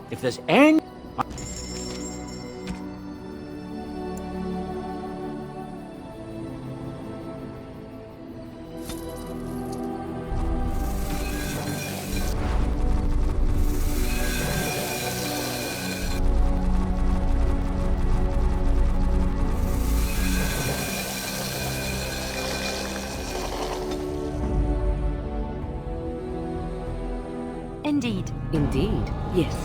If there's any... Indeed. Indeed, yes.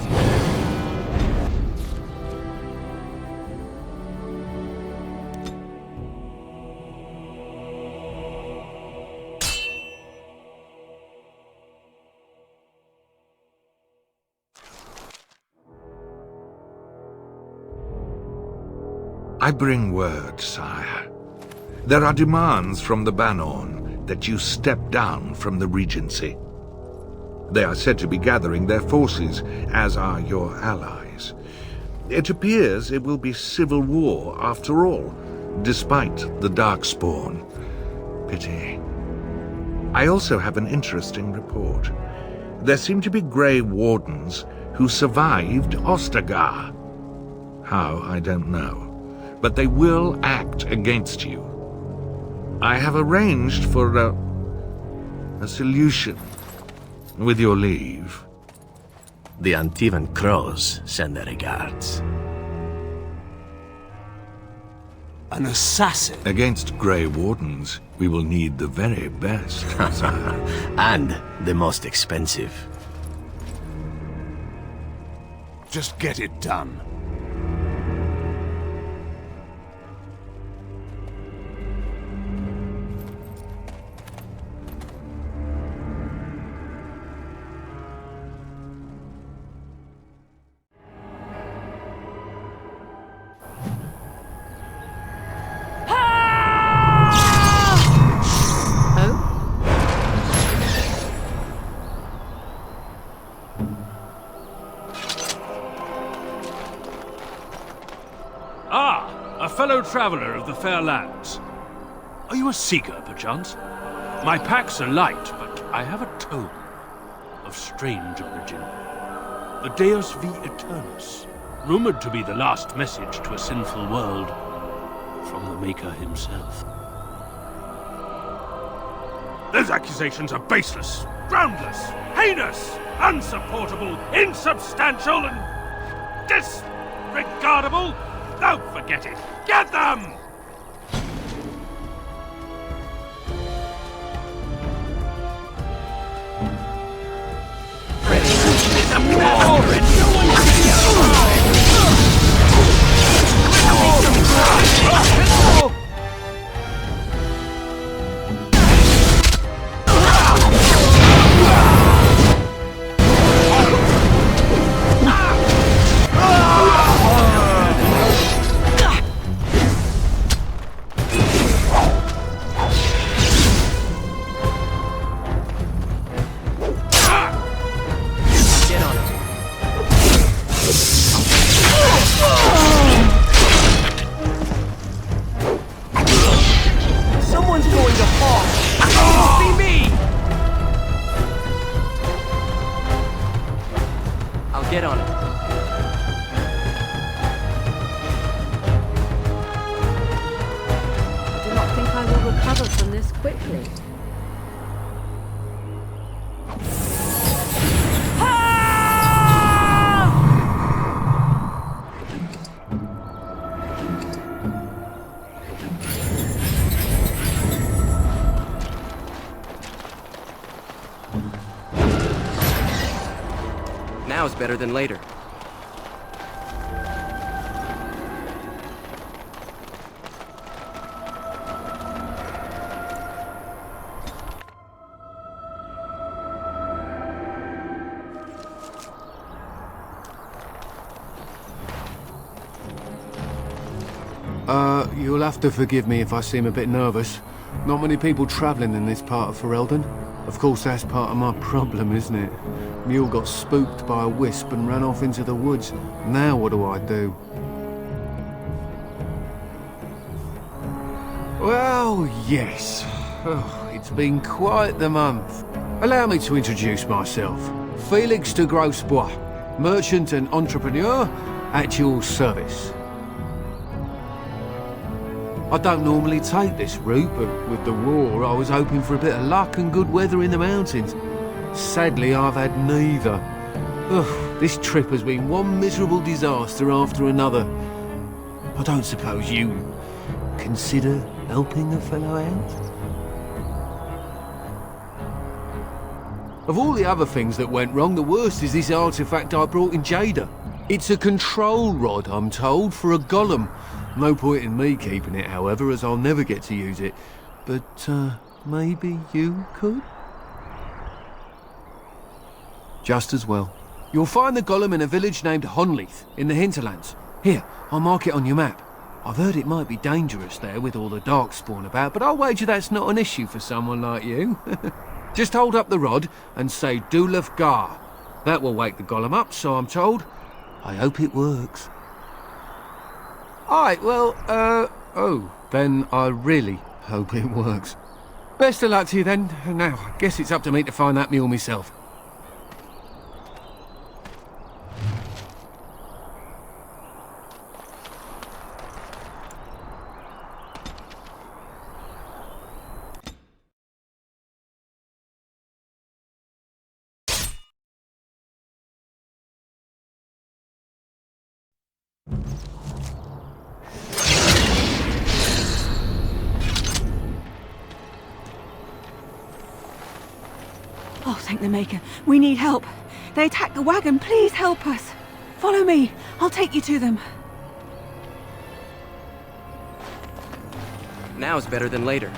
I bring word, sire. There are demands from the Bannorn that you step down from the Regency. They are said to be gathering their forces, as are your allies. It appears it will be civil war after all, despite the Darkspawn. Pity. I also have an interesting report. There seem to be Grey Wardens who survived Ostagar. How, I don't know. But they will act against you. I have arranged for a solution. With your leave. The Antivan Crows send their regards. An assassin? Against Grey Wardens, we will need the very best, sire. And the most expensive. Just get it done. A fellow traveler of the fair lands. Are you a seeker, perchance? My packs are light, but I have a tome of strange origin. The Deus V Eternus, rumored to be the last message to a sinful world from the Maker himself. Those accusations are baseless, groundless, heinous, unsupportable, insubstantial, and disregardable. Don't forget it. Get them! Get on it. I do not think I will recover from this quickly. Now is better than later. You'll have to forgive me if I seem a bit nervous. Not many people travelling in this part of Ferelden. Of course, that's part of my problem, isn't it? Mule got spooked by a wisp and ran off into the woods. Now what do I do? Well, yes. Oh, it's been quite the month. Allow me to introduce myself. Felix de Grosbois, merchant and entrepreneur at your service. I don't normally take this route, but with the war, I was hoping for a bit of luck and good weather in the mountains. Sadly, I've had neither. Ugh, this trip has been one miserable disaster after another. I don't suppose you consider helping a fellow out? Of all the other things that went wrong, the worst is this artifact I brought in Jada. It's a control rod, I'm told, for a golem. No point in me keeping it, however, as I'll never get to use it. But, maybe you could? Just as well. You'll find the golem in a village named Honleith, in the hinterlands. Here, I'll mark it on your map. I've heard it might be dangerous there with all the darkspawn about, but I'll wager that's not an issue for someone like you. Just hold up the rod and say Dulaf Gar. That will wake the golem up, so I'm told. I hope it works. Alright, well, then I really hope it works. Best of luck to you then. Now, I guess it's up to me to find that mule myself. Oh, thank the Maker. We need help. They attacked the wagon. Please help us. Follow me. I'll take you to them. Now's better than later.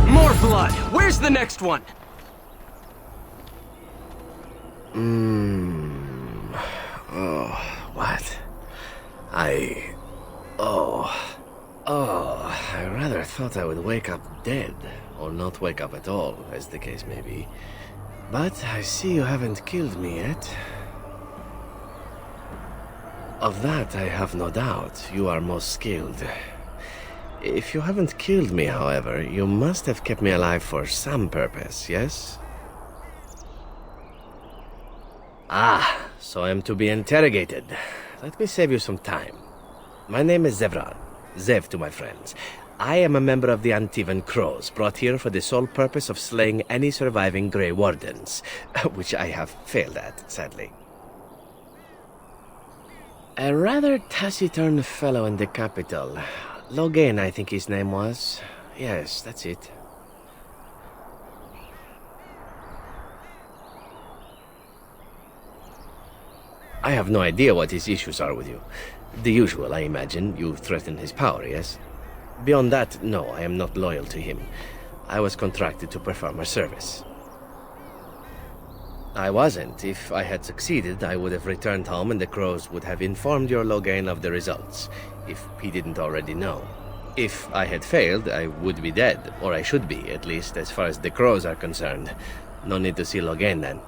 More blood! Where's the next one? Oh, what? I rather thought I would wake up dead, or not wake up at all, as the case may be. But I see you haven't killed me yet. Of that I have no doubt. You are most skilled. If you haven't killed me, however, you must have kept me alive for some purpose, yes? Ah, so I am to be interrogated. Let me save you some time. My name is Zevran. Zev to my friends. I am a member of the Antivan Crows, brought here for the sole purpose of slaying any surviving Grey Wardens, which I have failed at, sadly. A rather taciturn fellow in the capital. Logain, I think his name was. Yes, that's it. I have no idea what his issues are with you. The usual, I imagine. You threaten his power, yes? Beyond that, no, I am not loyal to him. I was contracted to perform a service. I wasn't. If I had succeeded, I would have returned home and the Crows would have informed your Loghain of the results, if he didn't already know. If I had failed, I would be dead, or I should be, at least as far as the Crows are concerned. No need to see Loghain then.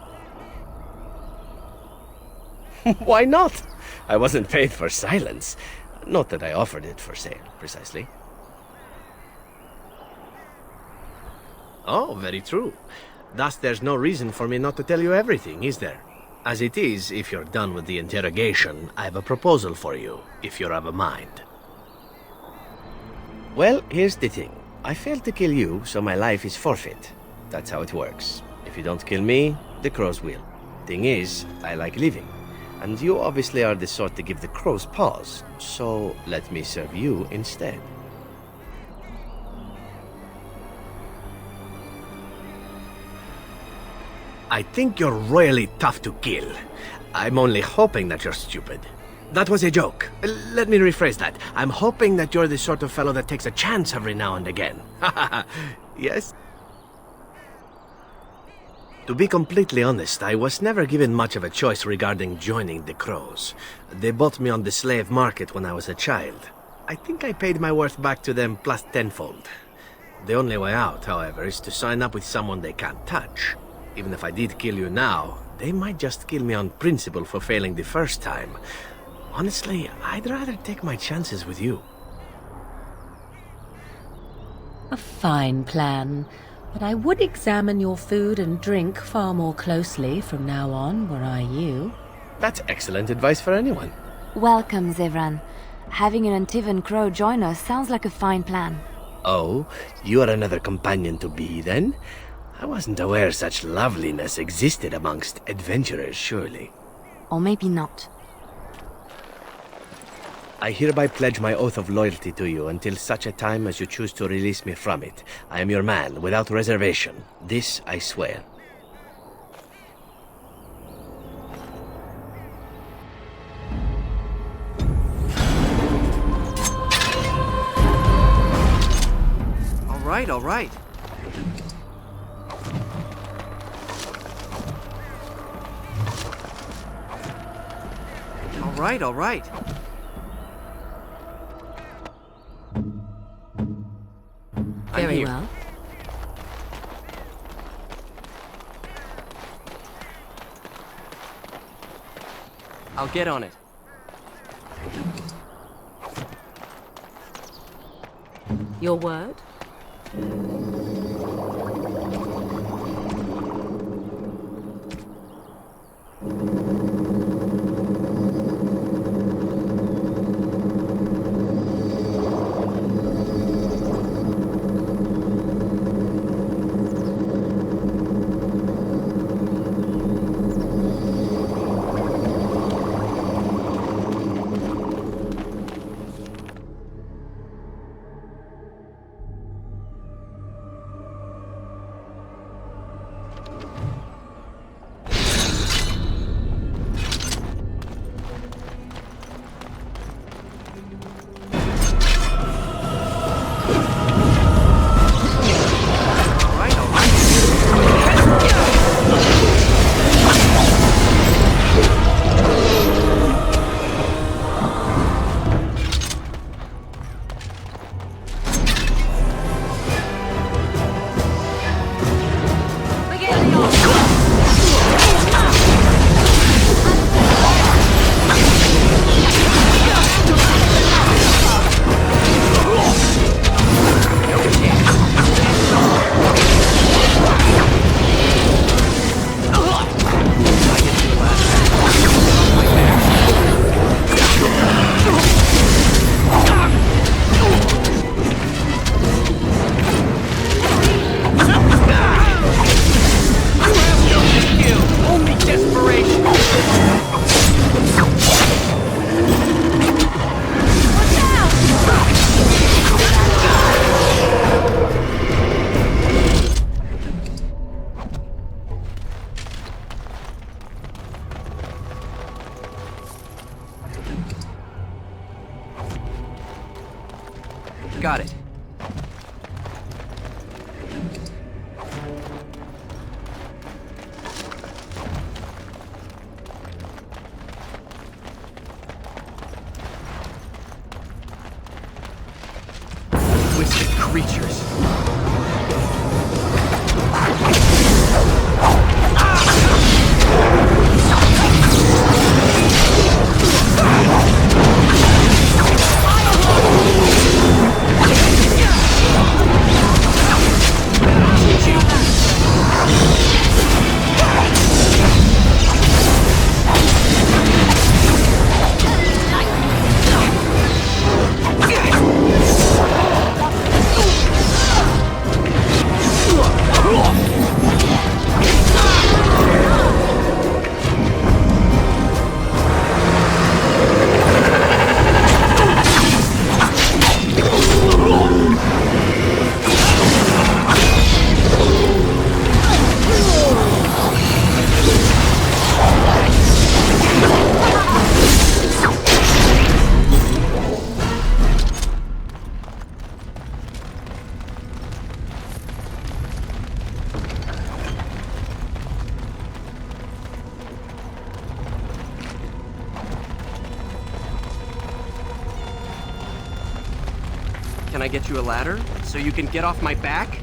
Why not? I wasn't paid for silence. Not that I offered it for sale, precisely. Oh, very true. Thus there's no reason for me not to tell you everything, is there? As it is, if you're done with the interrogation, I have a proposal for you, if you're of a mind. Well, here's the thing. I failed to kill you, so my life is forfeit. That's how it works. If you don't kill me, the Crows will. Thing is, I like living. And you obviously are the sort to give the Crows pause, so let me serve you instead. I think you're royally tough to kill. I'm only hoping that you're stupid. That was a joke. Let me rephrase that. I'm hoping that you're the sort of fellow that takes a chance every now and again. Yes? To be completely honest, I was never given much of a choice regarding joining the Crows. They bought me on the slave market when I was a child. I think I paid my worth back to them plus tenfold. The only way out, however, is to sign up with someone they can't touch. Even if I did kill you now, they might just kill me on principle for failing the first time. Honestly, I'd rather take my chances with you. A fine plan. But I would examine your food and drink far more closely from now on, were I you. That's excellent advice for anyone. Welcome, Zevran. Having an Antivan Crow join us sounds like a fine plan. Oh, you are another companion to be, then? I wasn't aware such loveliness existed amongst adventurers, surely. Or maybe not. I hereby pledge my oath of loyalty to you until such a time as you choose to release me from it. I am your man, without reservation. This I swear. All right, all right. All right, all right. Very well. I'll get on it. Your word? Got it. Twisted creatures. Can I get you a ladder so you can get off my back?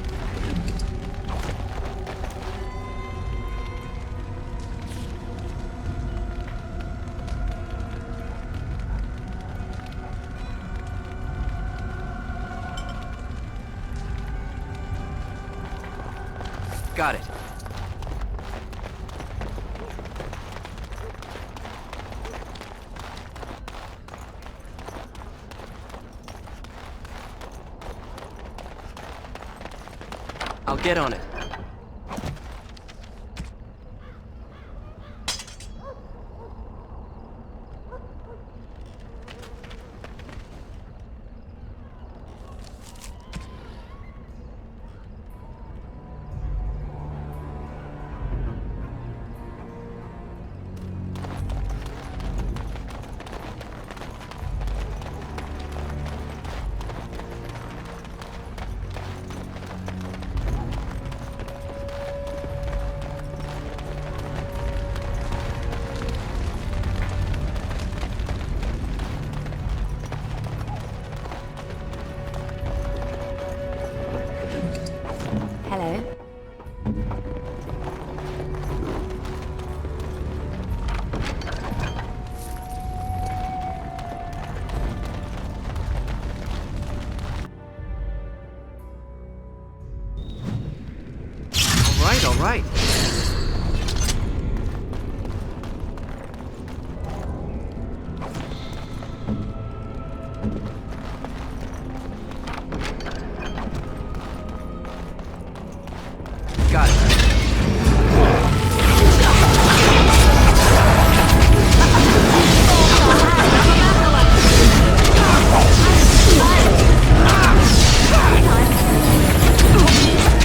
Got it. I'll get on it. Hello. All right. Got it.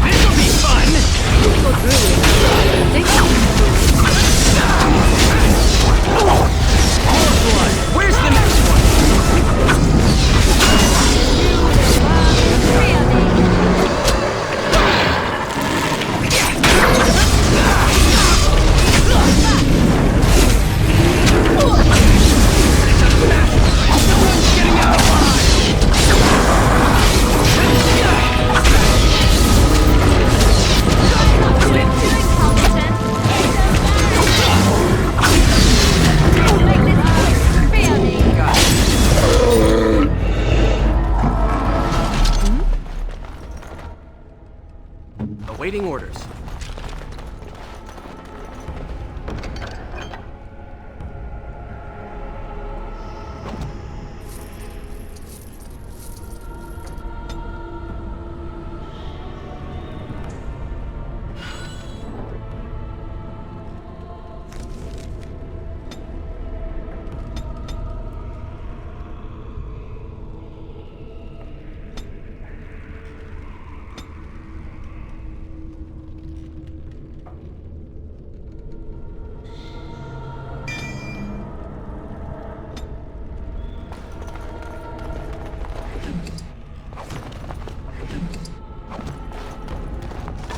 This'll be fun! Where's the next one? Awaiting orders.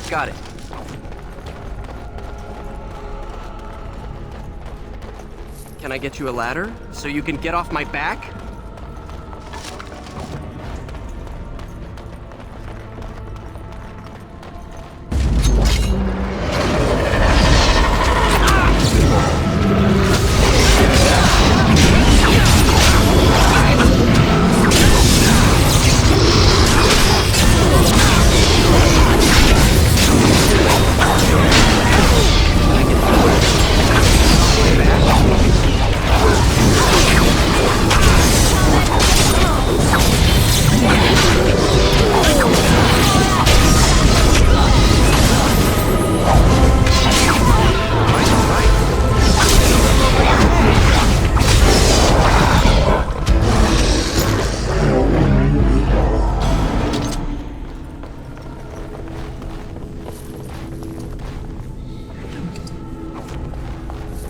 Got it. Can I get you a ladder so you can get off my back?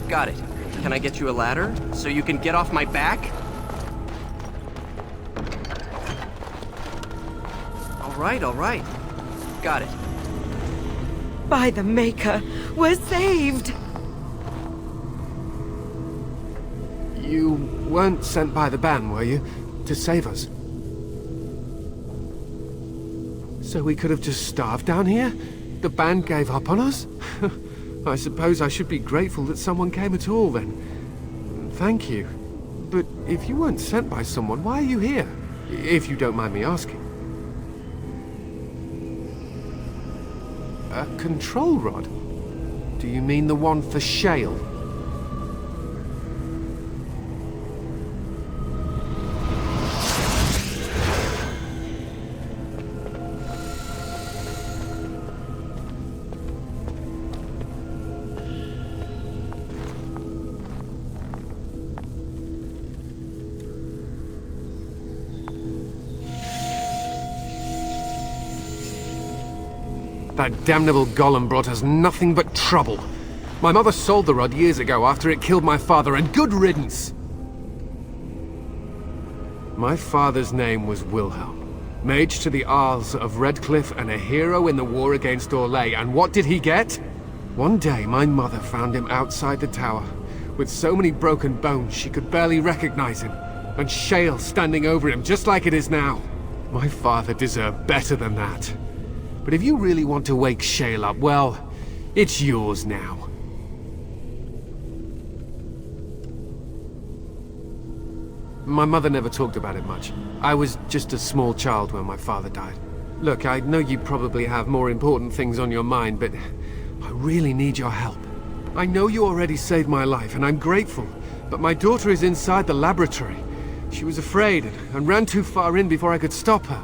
Got it. Can I get you a ladder so you can get off my back? All right. Got it. By the Maker, we're saved! You weren't sent by the ban, were you? To save us? So we could have just starved down here? The band gave up on us? I suppose I should be grateful that someone came at all, then. Thank you. But if you weren't sent by someone, why are you here? If you don't mind me asking. A control rod? Do you mean the one for Shale? That damnable golem brought us nothing but trouble. My mother sold the rod years ago after it killed my father, and good riddance! My father's name was Wilhelm, mage to the Arls of Redcliffe and a hero in the war against Orlais, and what did he get? One day my mother found him outside the tower, with so many broken bones she could barely recognize him, and Shale standing over him just like it is now. My father deserved better than that. But if you really want to wake Shale up, well, it's yours now. My mother never talked about it much. I was just a small child when my father died. Look, I know you probably have more important things on your mind, but I really need your help. I know you already saved my life, and I'm grateful, but my daughter is inside the laboratory. She was afraid and ran too far in before I could stop her.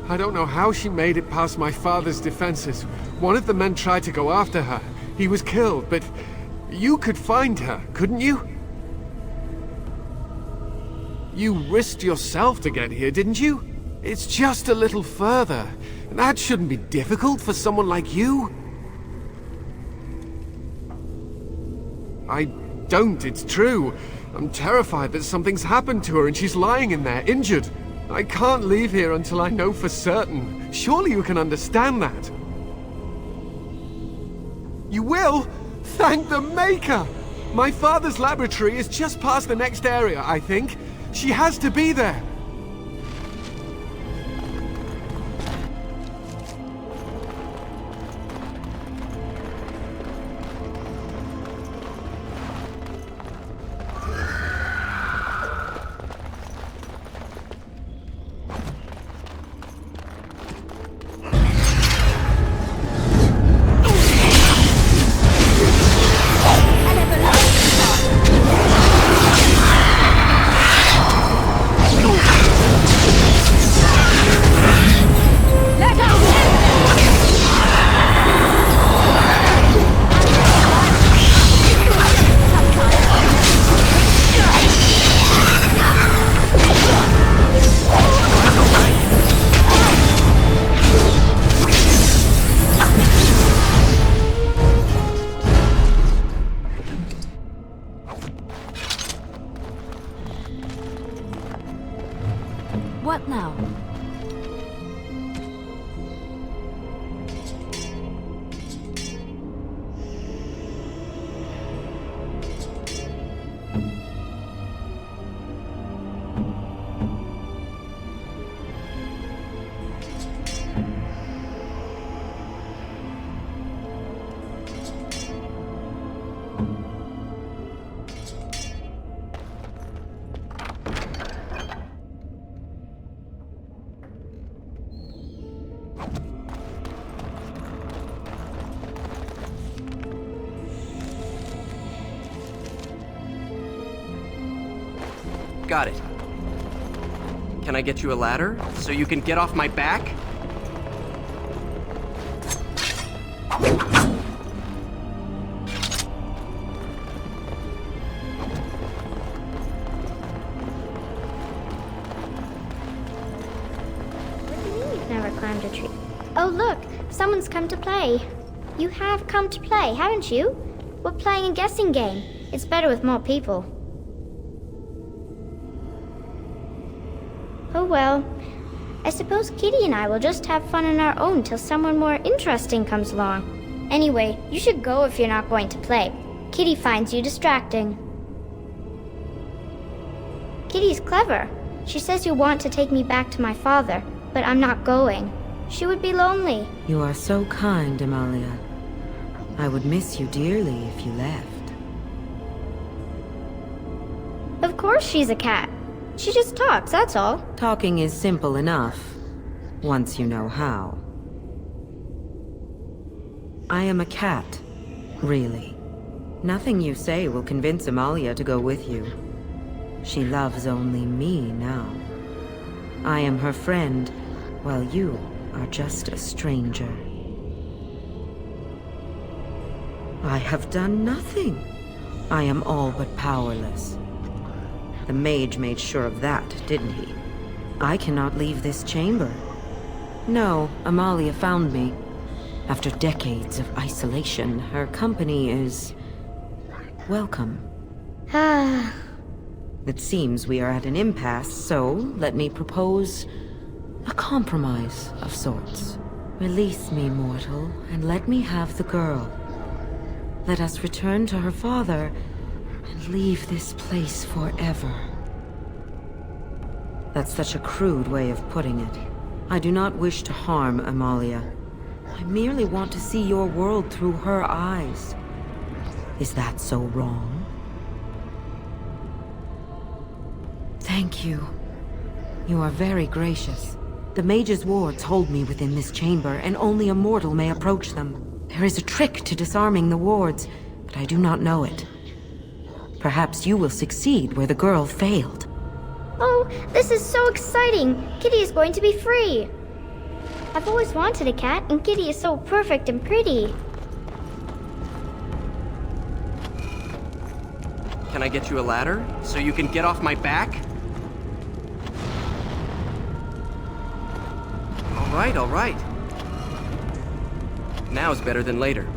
I don't know how she made it past my father's defenses. One of the men tried to go after her. He was killed, but you could find her, couldn't you? You risked yourself to get here, didn't you? It's just a little further. That shouldn't be difficult for someone like you. I don't, it's true. I'm terrified that something's happened to her and she's lying in there, injured. I can't leave here until I know for certain. Surely you can understand that. You will? Thank the Maker! My father's laboratory is just past the next area, I think. She has to be there. What now? got it. Can I get you a ladder so you can get off my back? You've never climbed a tree. Oh, look, someone's come to play. You have come to play, haven't you? We're playing a guessing game. It's better with more people. Oh well. I suppose Kitty and I will just have fun on our own till someone more interesting comes along. Anyway, you should go if you're not going to play. Kitty finds you distracting. Kitty's clever. She says you want to take me back to my father, but I'm not going. She would be lonely. You are so kind, Amalia. I would miss you dearly if you left. Of course she's a cat. She just talks, that's all. Talking is simple enough, once you know how. I am a cat, really. Nothing you say will convince Amalia to go with you. She loves only me now. I am her friend, while you are just a stranger. I have done nothing. I am all but powerless. The mage made sure of that, didn't he? I cannot leave this chamber. No, Amalia found me. After decades of isolation, her company is welcome. Ah. It seems we are at an impasse, so let me propose a compromise of sorts. Release me, mortal, and let me have the girl. Let us return to her father and leave this place forever. That's such a crude way of putting it. I do not wish to harm Amalia. I merely want to see your world through her eyes. Is that so wrong? Thank you. You are very gracious. The mage's wards hold me within this chamber, and only a mortal may approach them. There is a trick to disarming the wards, but I do not know it. Perhaps you will succeed where the girl failed. Oh, this is so exciting! Kitty is going to be free! I've always wanted a cat, and Kitty is so perfect and pretty. Can I get you a ladder so you can get off my back? All right. Now's better than later.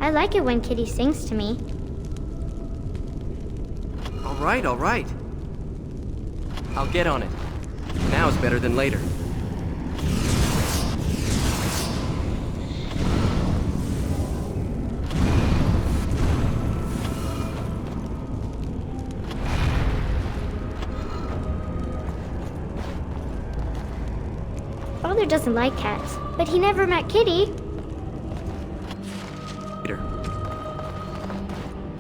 I like it when Kitty sings to me. All right. I'll get on it. Now's better than later. Father doesn't like cats, but he never met Kitty. Later.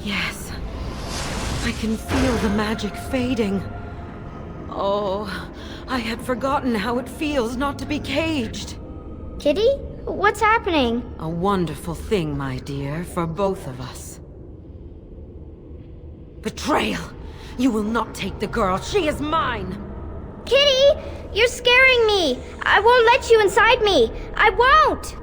Yes. I can feel the magic fading. Oh, I had forgotten how it feels not to be caged. Kitty? What's happening? A wonderful thing, my dear, for both of us. Betrayal! You will not take the girl. She is mine! Kitty! You're scaring me! I won't let you inside me! I won't!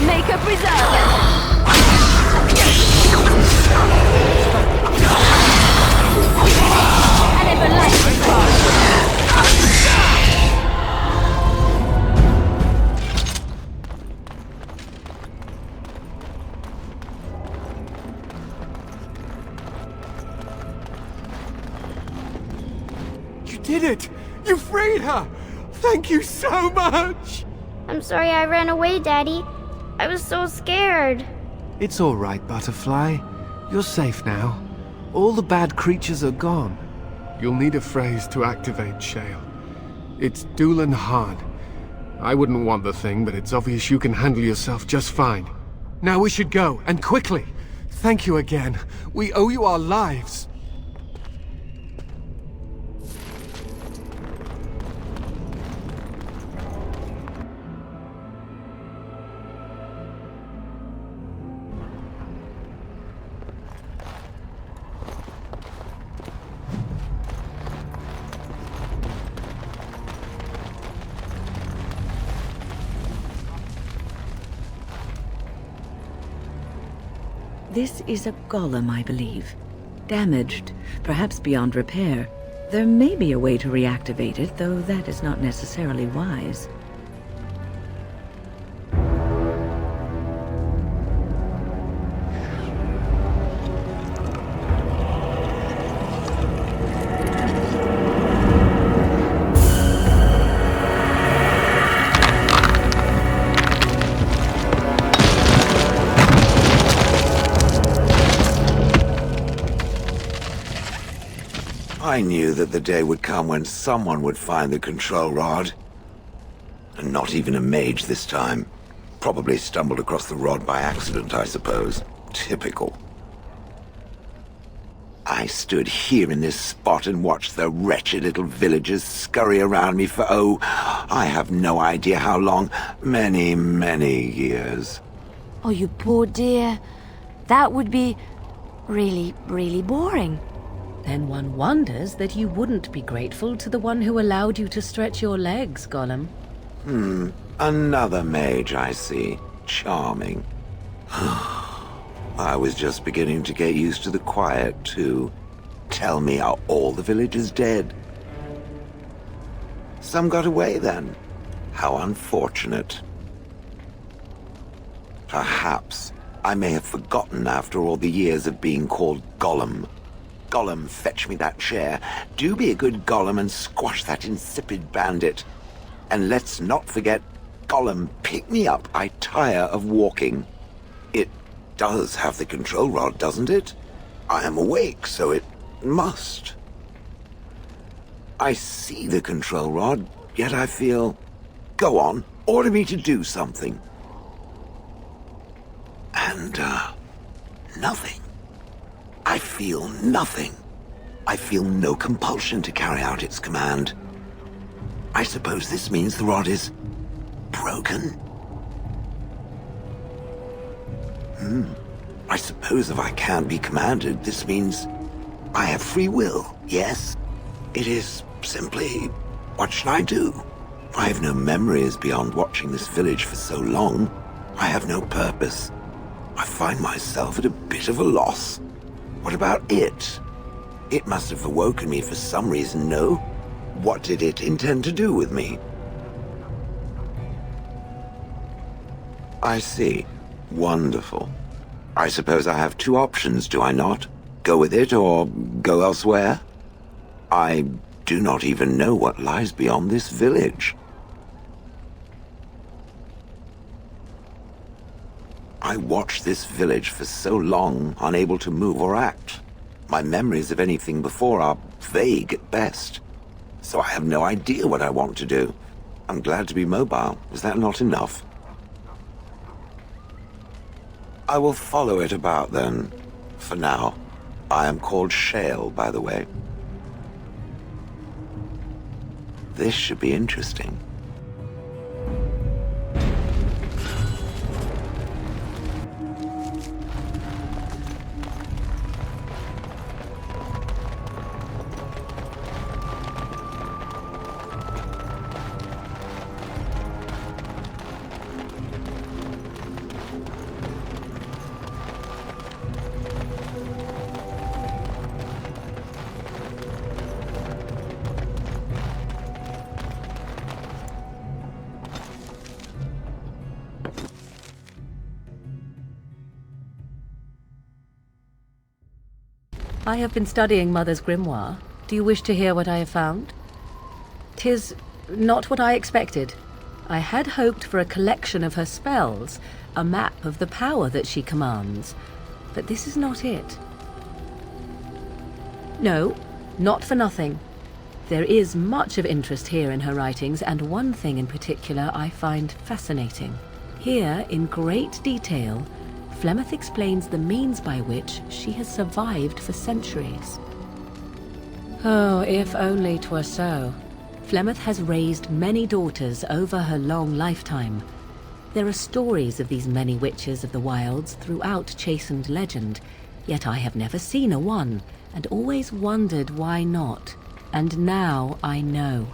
Maker preserve it! And everlasting You did it! You freed her! Thank you so much! I'm sorry I ran away, Daddy. I was so scared. It's all right, Butterfly. You're safe now. All the bad creatures are gone. You'll need a phrase to activate Shale. It's Doolan Han. I wouldn't want the thing, but it's obvious you can handle yourself just fine. Now we should go, and quickly. Thank you again. We owe you our lives. This is a golem, I believe. Damaged, perhaps beyond repair. There may be a way to reactivate it, though that is not necessarily wise. I knew that the day would come when someone would find the control rod. And not even a mage this time. Probably stumbled across the rod by accident, I suppose. Typical. I stood here in this spot and watched the wretched little villagers scurry around me for, oh, I have no idea how long. Many, many years. Oh, you poor dear. That would be really, really boring. Then one wonders that you wouldn't be grateful to the one who allowed you to stretch your legs, Gollum. Another mage, I see. Charming. I was just beginning to get used to the quiet, too. Tell me, are all the villagers dead? Some got away, then. How unfortunate. Perhaps I may have forgotten after all the years of being called Gollum. Gollum, fetch me that chair. Do be a good Gollum and squash that insipid bandit. And let's not forget, Gollum, pick me up. I tire of walking. It does have the control rod, doesn't it? I am awake, so it must. I see the control rod, yet I feel... Go on, order me to do something. And, nothing. I feel nothing. I feel no compulsion to carry out its command. I suppose this means the rod is... broken? I suppose if I can't be commanded, this means I have free will, yes? It is simply... what should I do? I have no memories beyond watching this village for so long. I have no purpose. I find myself at a bit of a loss. What about it? It must have awoken me for some reason, no? What did it intend to do with me? I see. Wonderful. I suppose I have two options, do I not? Go with it or go elsewhere? I do not even know what lies beyond this village. I watched this village for so long, unable to move or act. My memories of anything before are vague at best. So I have no idea what I want to do. I'm glad to be mobile. Is that not enough? I will follow it about then. For now. I am called Shale, by the way. This should be interesting. I have been studying Mother's grimoire. Do you wish to hear what I have found? 'Tis not what I expected. I had hoped for a collection of her spells, a map of the power that she commands. But this is not it. No, not for nothing. There is much of interest here in her writings, and one thing in particular I find fascinating. Here, in great detail, Flemeth explains the means by which she has survived for centuries. Oh, if only 'twere so. Flemeth has raised many daughters over her long lifetime. There are stories of these many witches of the wilds throughout chastened legend, yet I have never seen a one, and always wondered why not. And now I know.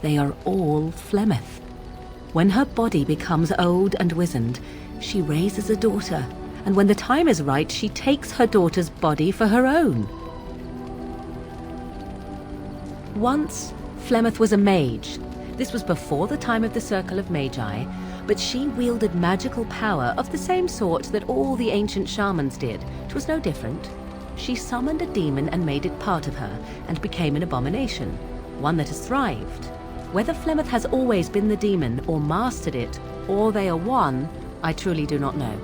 They are all Flemeth. When her body becomes old and wizened, she raises a daughter, and when the time is right, she takes her daughter's body for her own. Once, Flemeth was a mage. This was before the time of the Circle of Magi, but she wielded magical power of the same sort that all the ancient shamans did. 'Twas no different. She summoned a demon and made it part of her, and became an abomination, one that has thrived. Whether Flemeth has always been the demon, or mastered it, or they are one, I truly do not know.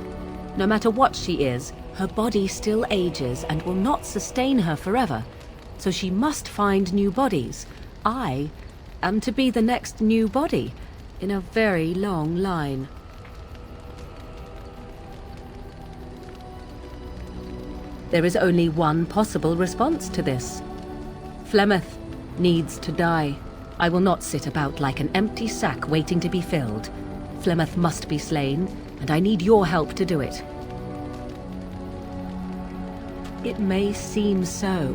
No matter what she is, her body still ages and will not sustain her forever, so she must find new bodies. I am to be the next new body, in a very long line. There is only one possible response to this. Flemeth needs to die. I will not sit about like an empty sack waiting to be filled. Flemeth must be slain, and I need your help to do it. It may seem so.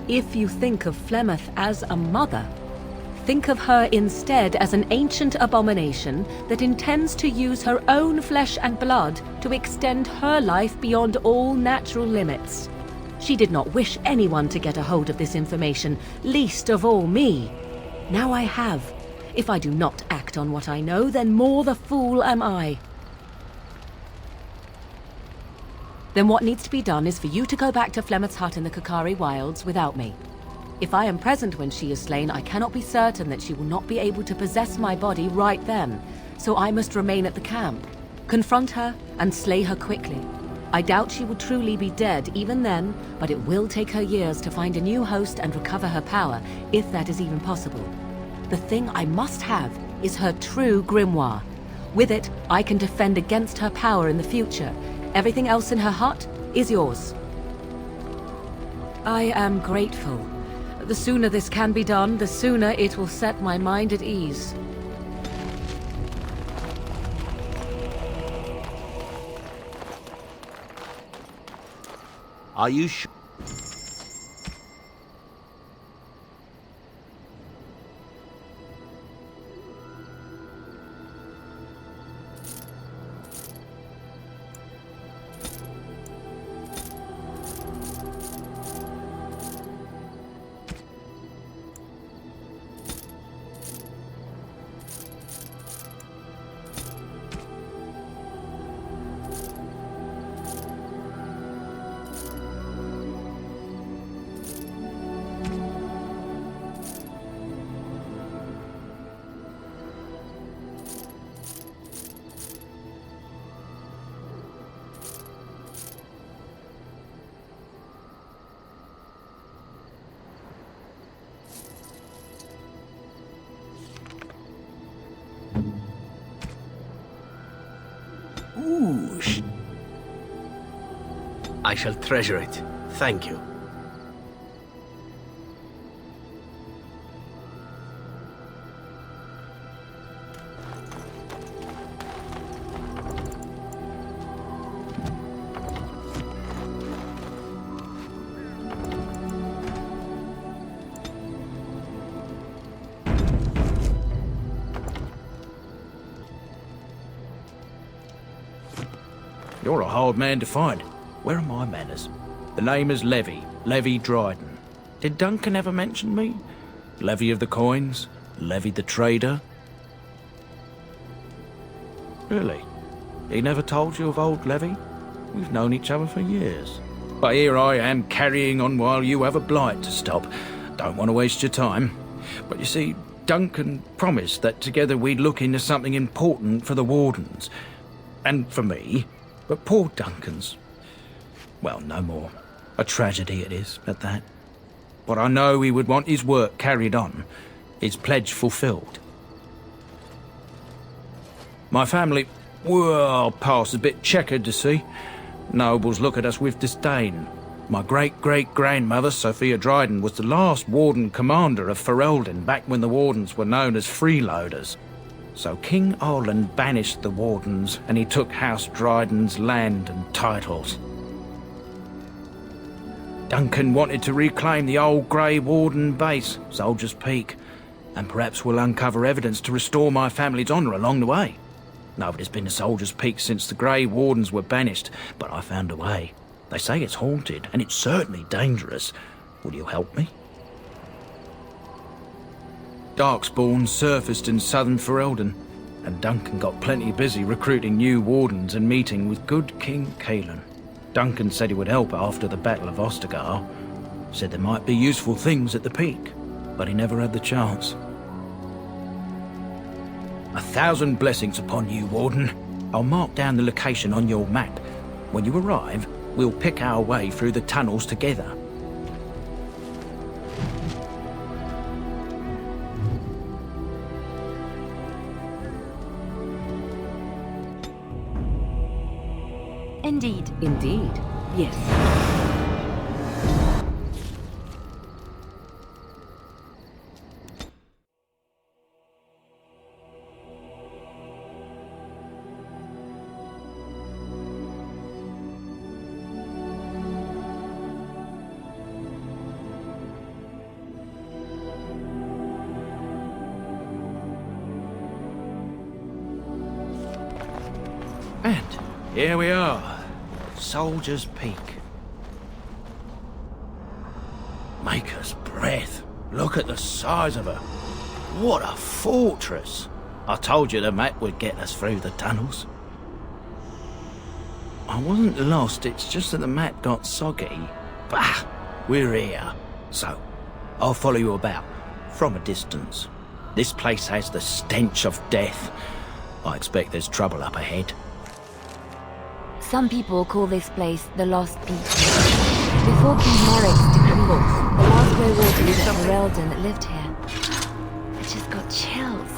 If you think of Flemeth as a mother, think of her instead as an ancient abomination that intends to use her own flesh and blood to extend her life beyond all natural limits. She did not wish anyone to get a hold of this information, least of all me. Now I have. If I do not act on what I know, then more the fool am I. Then what needs to be done is for you to go back to Flemeth's hut in the Kakari Wilds without me. If I am present when she is slain, I cannot be certain that she will not be able to possess my body right then, so I must remain at the camp, confront her, and slay her quickly. I doubt she will truly be dead even then, but it will take her years to find a new host and recover her power, if that is even possible. The thing I must have is her true grimoire. With it, I can defend against her power in the future. Everything else in her hut is yours. I am grateful. The sooner this can be done, the sooner it will set my mind at ease. Are you sure? Ooh. I shall treasure it. Thank you. You're a hard man to find. Where are my manners? The name is Levy. Levy Dryden. Did Duncan ever mention me? Levy of the coins? Levy the trader? Really? He never told you of old Levy? We've known each other for years. But here I am carrying on while you have a blight to stop. Don't want to waste your time. But you see, Duncan promised that together we'd look into something important for the Wardens. And for me. But poor Duncan's... well, no more. A tragedy it is, at that. But I know he would want his work carried on. His pledge fulfilled. My family, well, past a bit checkered to see. Nobles look at us with disdain. My great-great-grandmother, Sophia Dryden, was the last Warden commander of Ferelden back when the Wardens were known as freeloaders. So King Orland banished the Wardens, and he took House Dryden's land and titles. Duncan wanted to reclaim the old Grey Warden base, Soldier's Peak, and perhaps we'll uncover evidence to restore my family's honour along the way. Nobody's been to Soldier's Peak since the Grey Wardens were banished, but I found a way. They say it's haunted, and it's certainly dangerous. Will you help me? Darkspawn surfaced in southern Ferelden, and Duncan got plenty busy recruiting new Wardens and meeting with good King Cailan. Duncan said he would help after the Battle of Ostagar. Said there might be useful things at the peak, but he never had the chance. 1,000 blessings upon you, Warden. I'll mark down the location on your map. When you arrive, we'll pick our way through the tunnels together. Indeed. Indeed. Yes. And here we are. Soldier's Peak. Maker's breath. Look at the size of her. What a fortress. I told you the map would get us through the tunnels. I wasn't lost, it's just that the map got soggy. Bah! We're here. So, I'll follow you about, from a distance. This place has the stench of death. I expect there's trouble up ahead. Some people call this place the Lost Peak. Before King Morrick's decree, the last Grey Wardens of Ferelden lived here. I just got chills.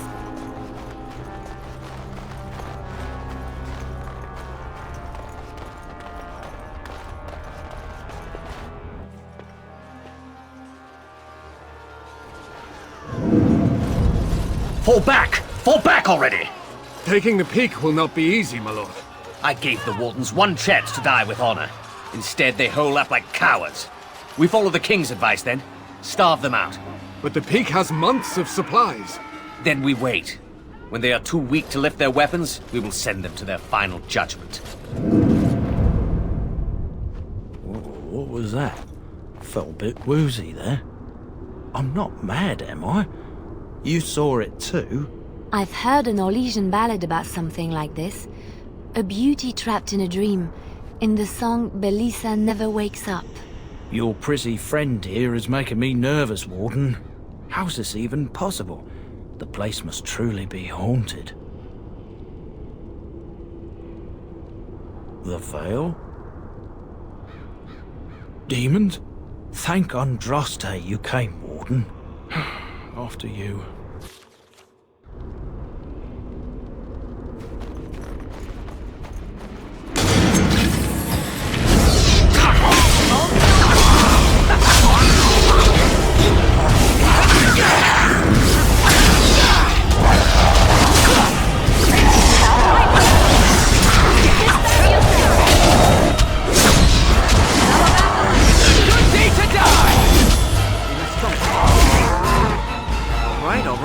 Fall back! Fall back already! Taking the peak will not be easy, my lord. I gave the Wardens one chance to die with honor. Instead, they hole up like cowards. We follow the King's advice, then. Starve them out. But the peak has months of supplies. Then we wait. When they are too weak to lift their weapons, we will send them to their final judgment. What was that? Felt a bit woozy there. I'm not mad, am I? You saw it too? I've heard an Orlesian ballad about something like this. A beauty trapped in a dream. In the song, Belisa never wakes up. Your prissy friend here is making me nervous, Warden. How's this even possible? The place must truly be haunted. The Veil? Demons? Thank Andraste you came, Warden. After you. All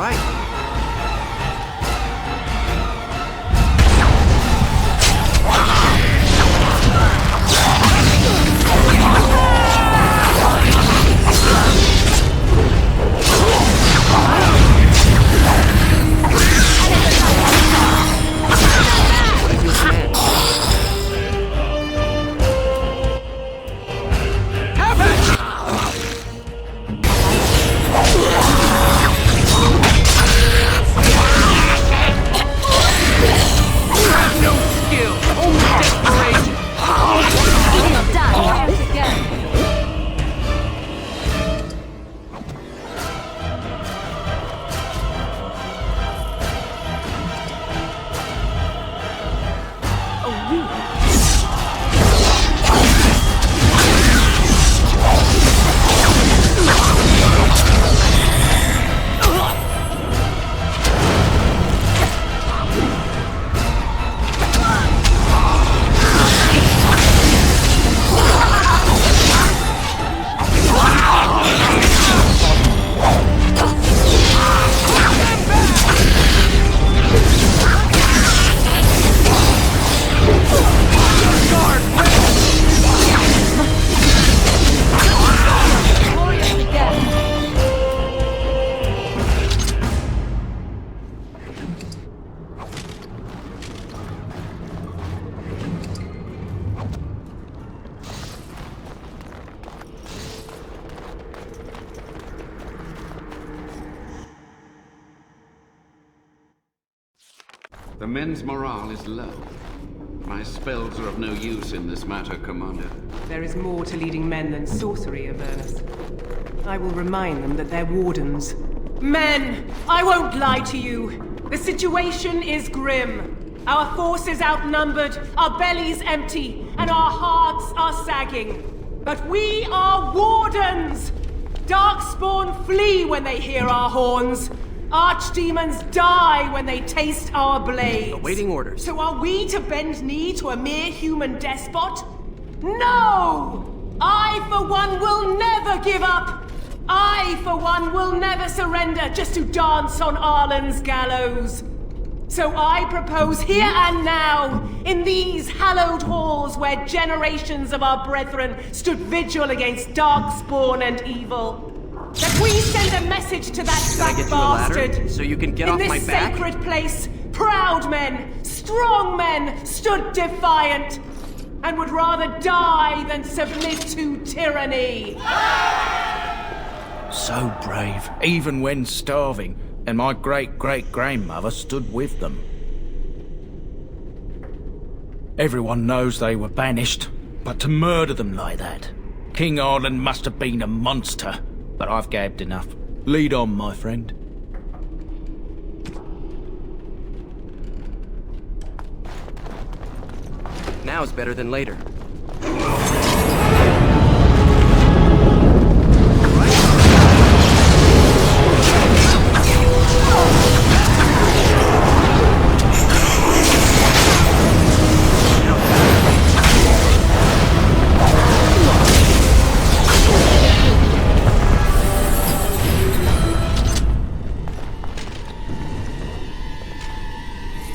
The men's morale is low. My spells are of no use in this matter, Commander. There is more to leading men than sorcery, Avernus. I will remind them that they're wardens. Men! I won't lie to you! The situation is grim. Our forces outnumbered, our bellies empty, and our hearts are sagging. But we are wardens! Darkspawn flee when they hear our horns. Archdemons die when they taste our blades. Awaiting orders. So are we to bend knee to a mere human despot? No! I, for one, will never give up! I, for one, will never surrender just to dance on Arlen's gallows. So I propose here and now, in these hallowed halls where generations of our brethren stood vigil against darkspawn and evil, that we send a message to that Can I fat get you a ladder bastard. so you can get off my back? In this sacred place, proud men, strong men stood defiant, and would rather die than submit to tyranny. So brave, even when starving, and my great-great-grandmother stood with them. Everyone knows they were banished, but to murder them like that, King Arlen must have been a monster. But I've gabbed enough. Lead on, my friend. Now is better than later.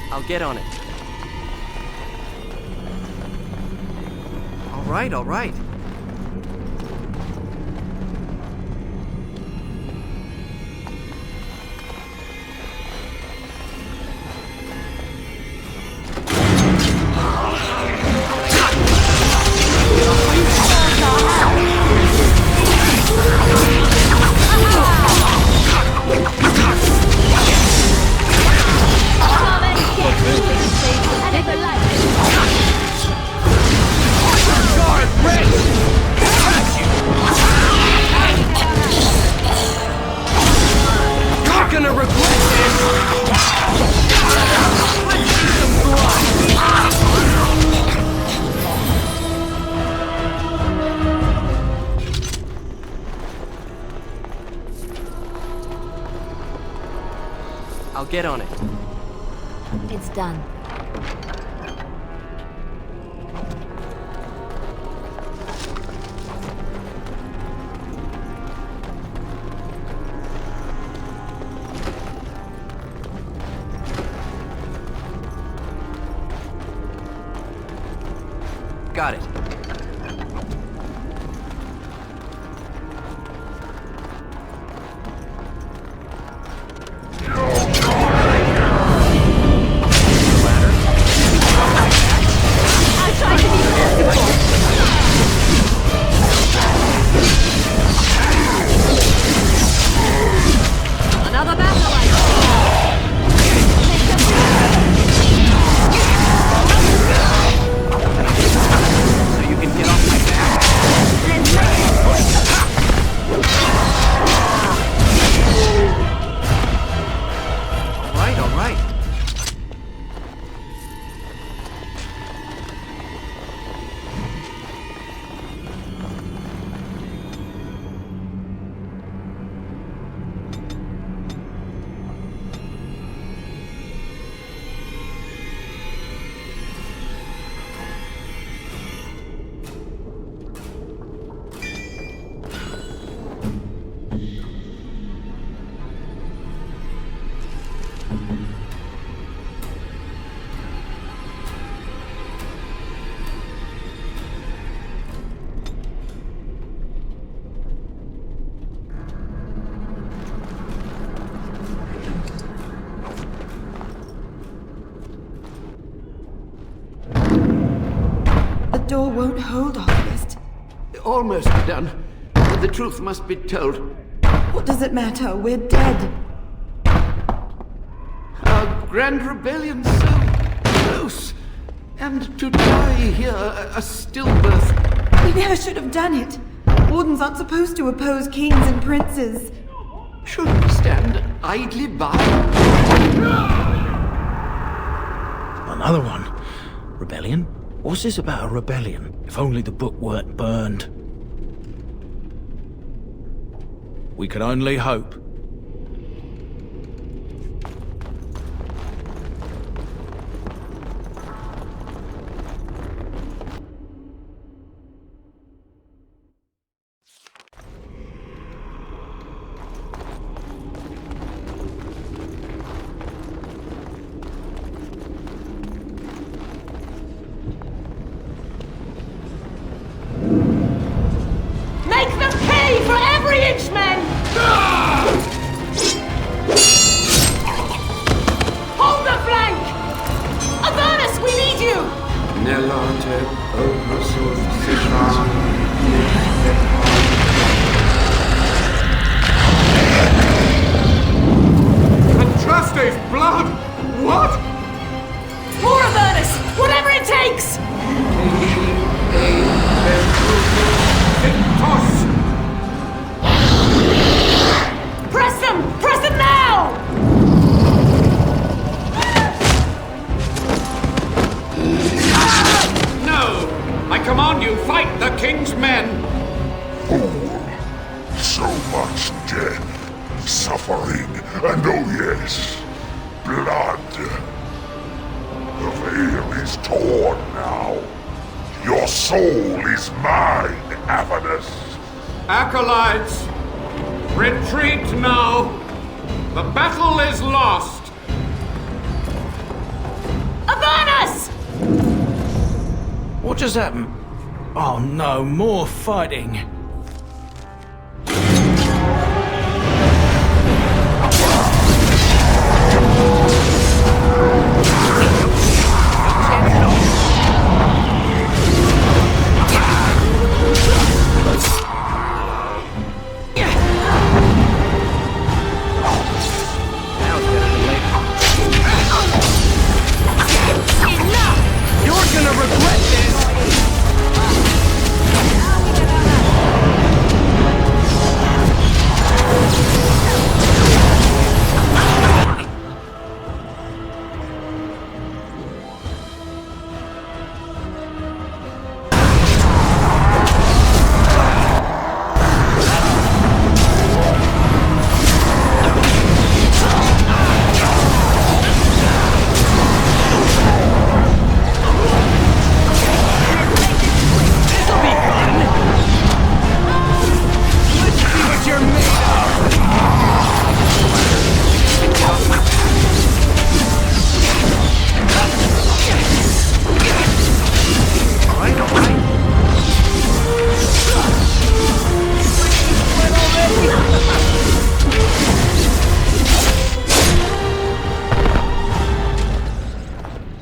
I'll get on it. All right. I'll get on it. It's done. Got it. The door won't hold, August. Almost done. But the truth must be told. What does it matter? We're dead. Our grand rebellion so dose. And to die here, a stillbirth. We never should have done it. Wardens aren't supposed to oppose kings and princes. Should we stand idly by? Another one. Rebellion? What's this about a rebellion? If only the book weren't burned. We can only hope. Make them pay for every inch, men! Hold the flank! Avernus, we need you! Nelate Obrasov Sishan. Andraste's blood! What? More Avernus! Whatever it takes! Press them! Press them now! No! I command you, fight the king's men! So much death, suffering, and oh yes, blood. The veil is torn now. Your soul is mine, Avernus. Acolytes, retreat now! The battle is lost! Avernus! What just happened? Oh no, more fighting.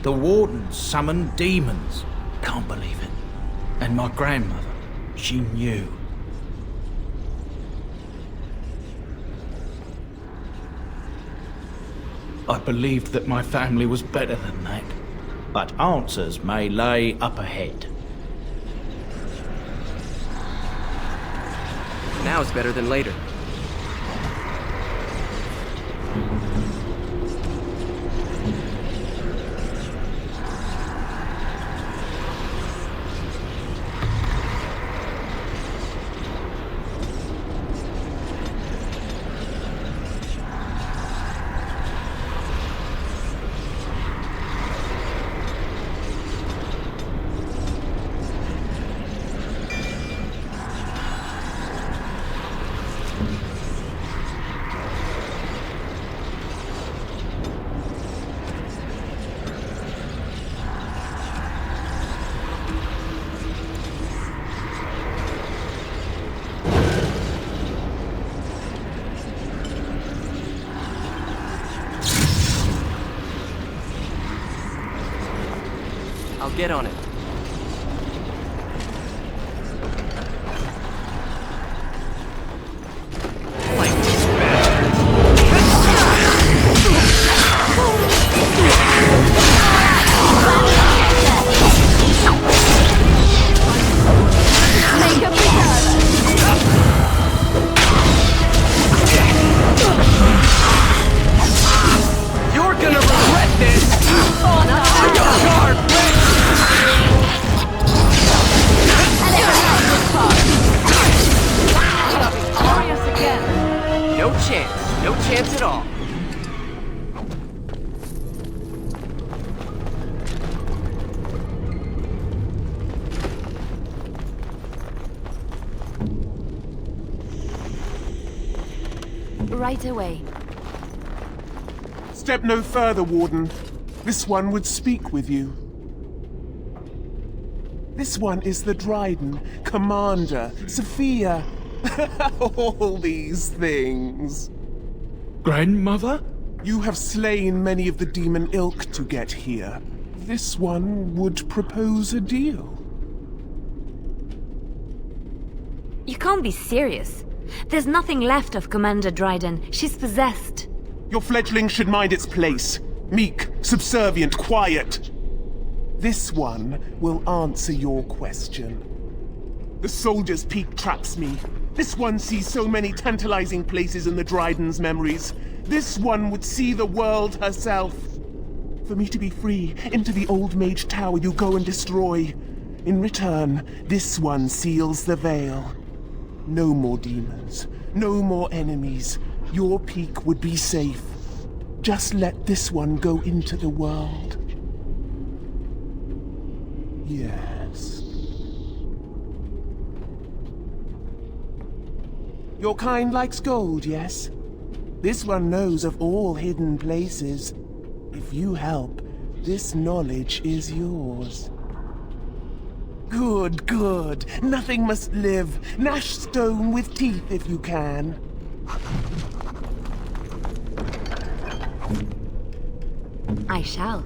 The Wardens summoned demons. Can't believe it. And my grandmother, she knew. I believed that my family was better than that. But answers may lay up ahead. Now is better than later. I'll get on it. right away. Step no further, Warden. This one would speak with you. This one is the Dryden, Commander, Sophia. All these things. Grandmother? You have slain many of the demon ilk to get here. This one would propose a deal. You can't be serious. There's nothing left of Commander Dryden. She's possessed. Your fledgling should mind its place. Meek, subservient, quiet. This one will answer your question. The Soldier's Peak traps me. This one sees so many tantalizing places in the Dryden's memories. This one would see the world herself. For me to be free, into the Old Mage Tower you go and destroy. In return, this one seals the veil. No more demons, no more enemies. Your peak would be safe. Just let this one go into the world. Yes. Your kind likes gold, yes? This one knows of all hidden places. If you help, this knowledge is yours. Good, good. Nothing must live. Gnash stone with teeth if you can. I shall.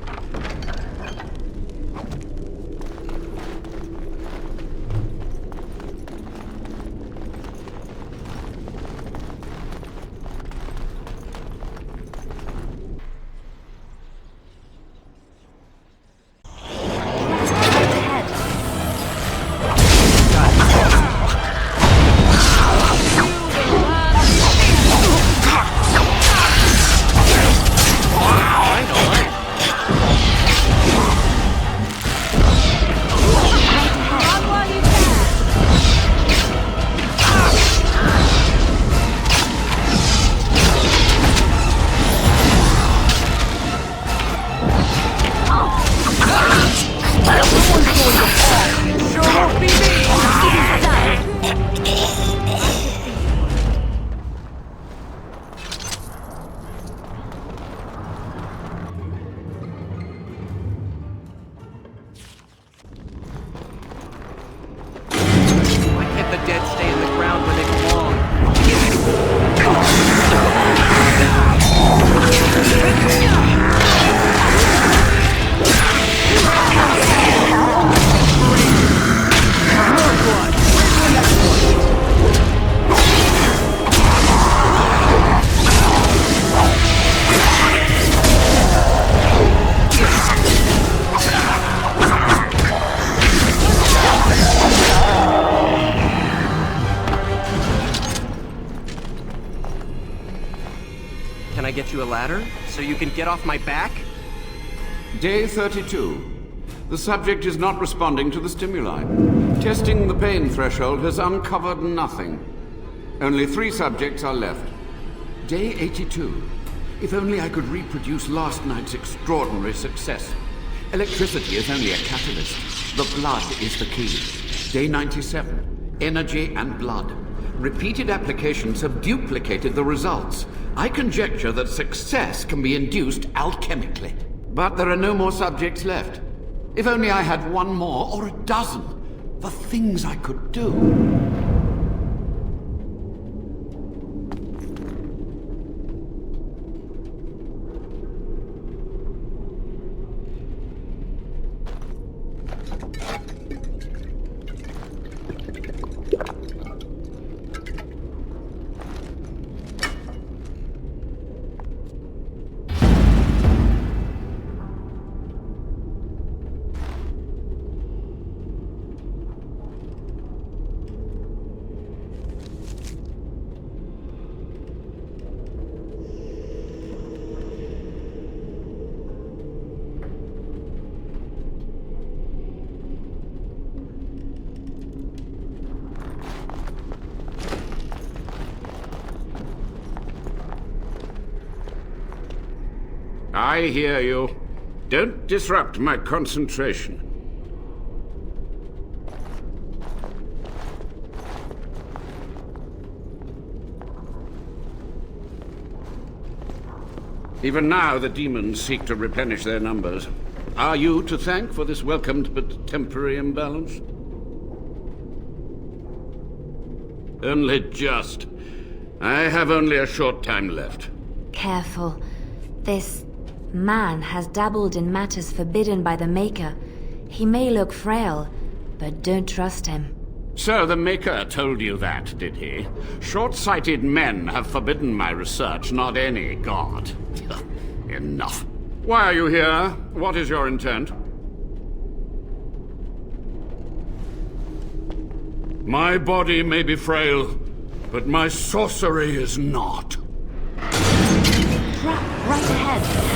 A ladder so you can get off my back? Day 32. The subject is not responding to the stimuli. Testing the pain threshold has uncovered nothing. Only 3 subjects are left. Day 82. If only I could reproduce last night's extraordinary success. Electricity is only a catalyst. The blood is the key. Day 97. Energy and blood. Repeated applications have duplicated the results. I conjecture that success can be induced alchemically. But there are no more subjects left. If only I had 1 more, or a dozen. The things I could do. I hear you. Don't disrupt my concentration. Even now, the demons seek to replenish their numbers. Are you to thank for this welcomed but temporary imbalance? Only just. I have only a short time left. Careful. This man has dabbled in matters forbidden by the Maker. He may look frail, but don't trust him. So the Maker told you that, did he? Short-sighted men have forbidden my research, not any god. Enough. Why are you here? What is your intent? My body may be frail, but my sorcery is not. Trap right ahead.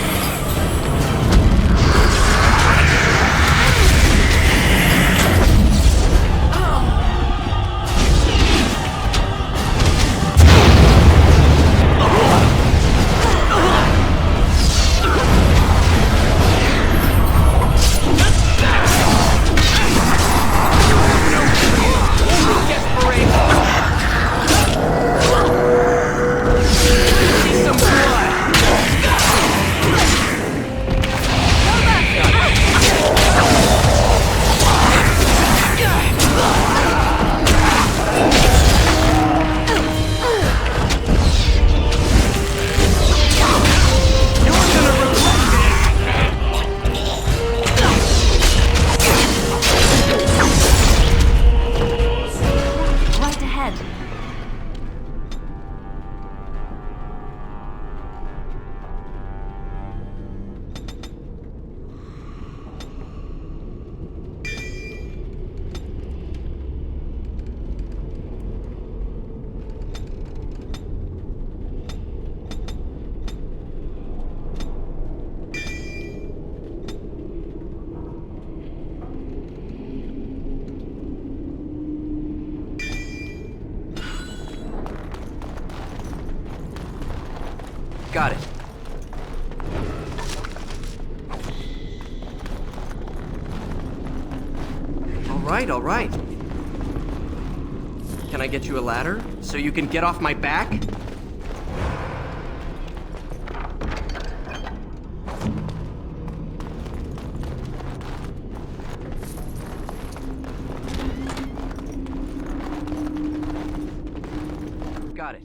Got it. All right. Can I get you a ladder so you can get off my back? Got it.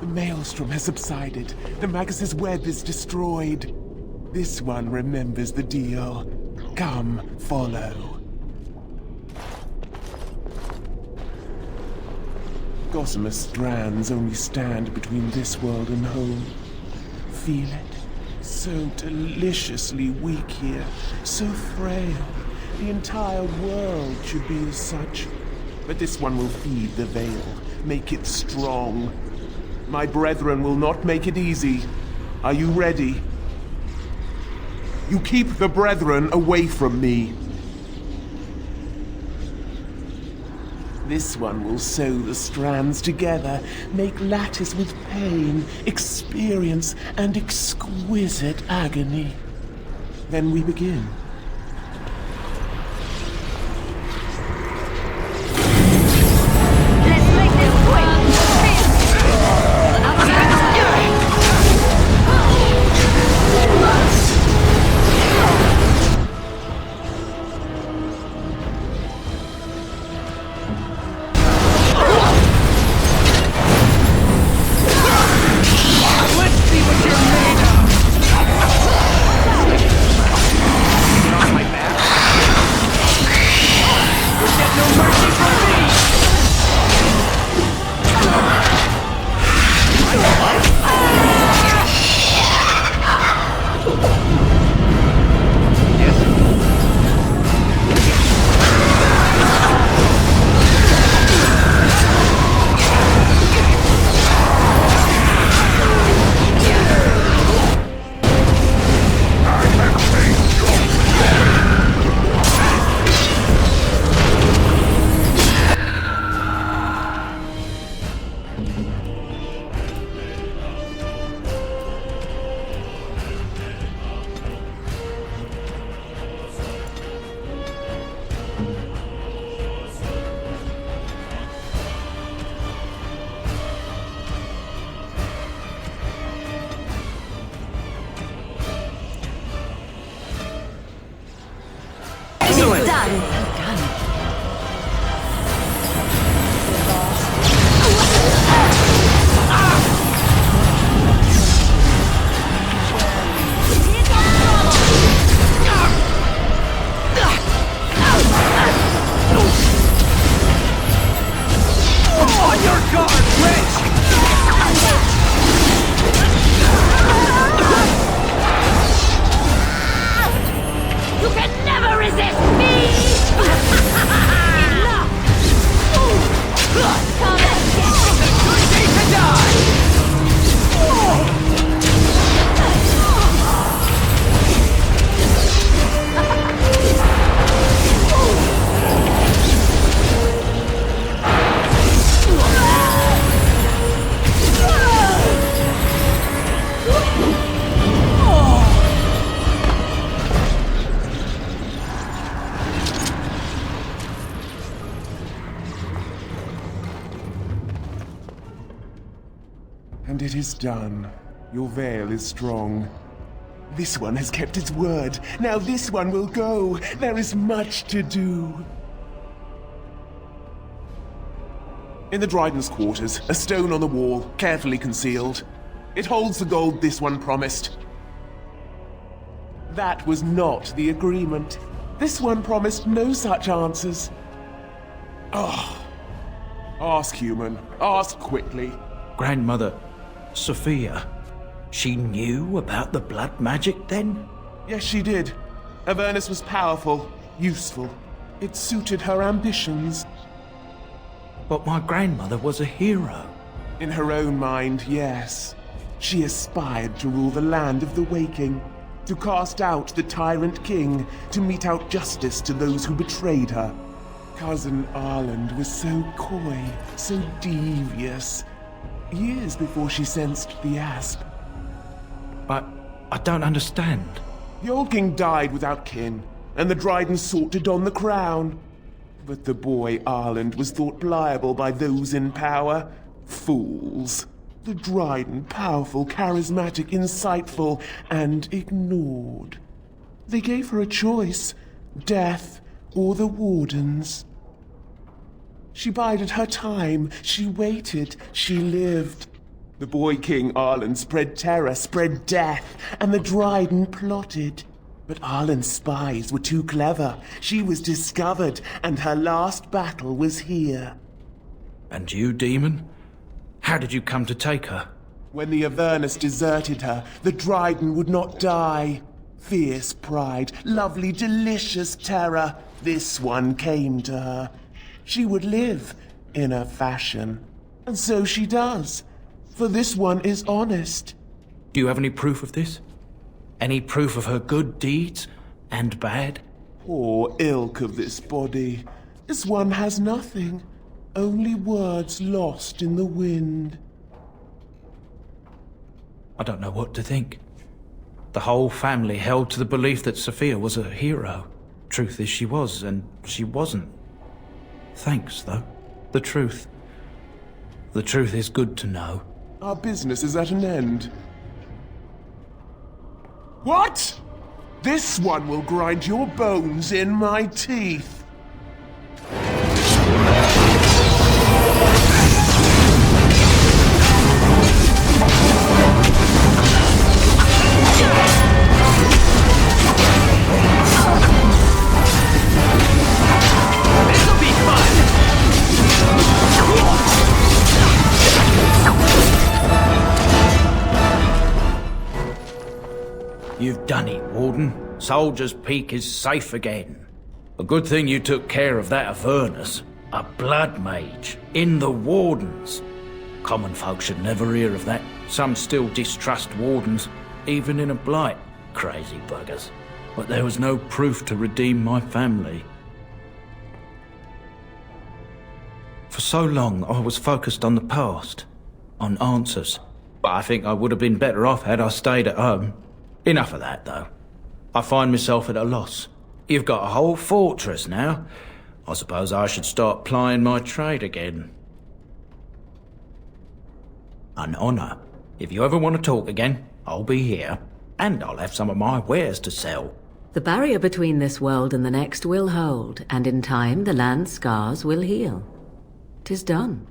The maelstrom has subsided. The Magus' web is destroyed. This one remembers the deal. Come, follow. Gossamer strands only stand between this world and home. Feel it? So deliciously weak here, so frail. The entire world should be as such. But this one will feed the veil, make it strong. My brethren will not make it easy. Are you ready? You keep the brethren away from me. This one will sew the strands together, make lattice with pain, experience, and exquisite agony. Then we begin. And it is done. Your veil is strong. This one has kept its word. Now this one will go. There is much to do. In the Dryden's quarters, a stone on the wall, carefully concealed. It holds the gold this one promised. That was not the agreement. This one promised no such answers. Oh. Ask, human. Ask quickly. Grandmother, Sophia, she knew about the blood magic then? Yes, she did. Avernus was powerful, useful. It suited her ambitions. But my grandmother was a hero. In her own mind, yes. She aspired to rule the land of the waking, to cast out the tyrant king, to mete out justice to those who betrayed her. Cousin Arland was so coy, so devious, years before she sensed the asp. But I don't understand. The old king died without kin, and the Dryden sought to don the crown. But the boy Arland was thought pliable by those in power. Fools. The Dryden, powerful, charismatic, insightful, and ignored. They gave her a choice, death or the Wardens. She bided her time, she waited, she lived. The boy King Arland spread terror, spread death, and the Dryden plotted. But Arland's spies were too clever. She was discovered, and her last battle was here. And you, demon? How did you come to take her? When the Avernus deserted her, the Dryden would not die. Fierce pride, lovely, delicious terror. This one came to her. She would live, in a fashion. And so she does. For this one is honest. Do you have any proof of this? Any proof of her good deeds and bad? Poor ilk of this body. This one has nothing. Only words lost in the wind. I don't know what to think. The whole family held to the belief that Sophia was a hero. Truth is she was, and she wasn't. Thanks, though. The truth. The truth is good to know. Our business is at an end. What? This one will grind your bones in my teeth. You've done it, Warden. Soldier's Peak is safe again. A good thing you took care of that Avernus. A blood mage. In the Wardens. Common folk should never hear of that. Some still distrust Wardens, even in a blight. Crazy buggers. But there was no proof to redeem my family. For so long, I was focused on the past. On answers. But I think I would have been better off had I stayed at home. Enough of that, though. I find myself at a loss. You've got a whole fortress now. I suppose I should start plying my trade again. An honour. If you ever want to talk again, I'll be here. And I'll have some of my wares to sell. The barrier between this world and the next will hold, and in time the land's scars will heal. 'Tis done.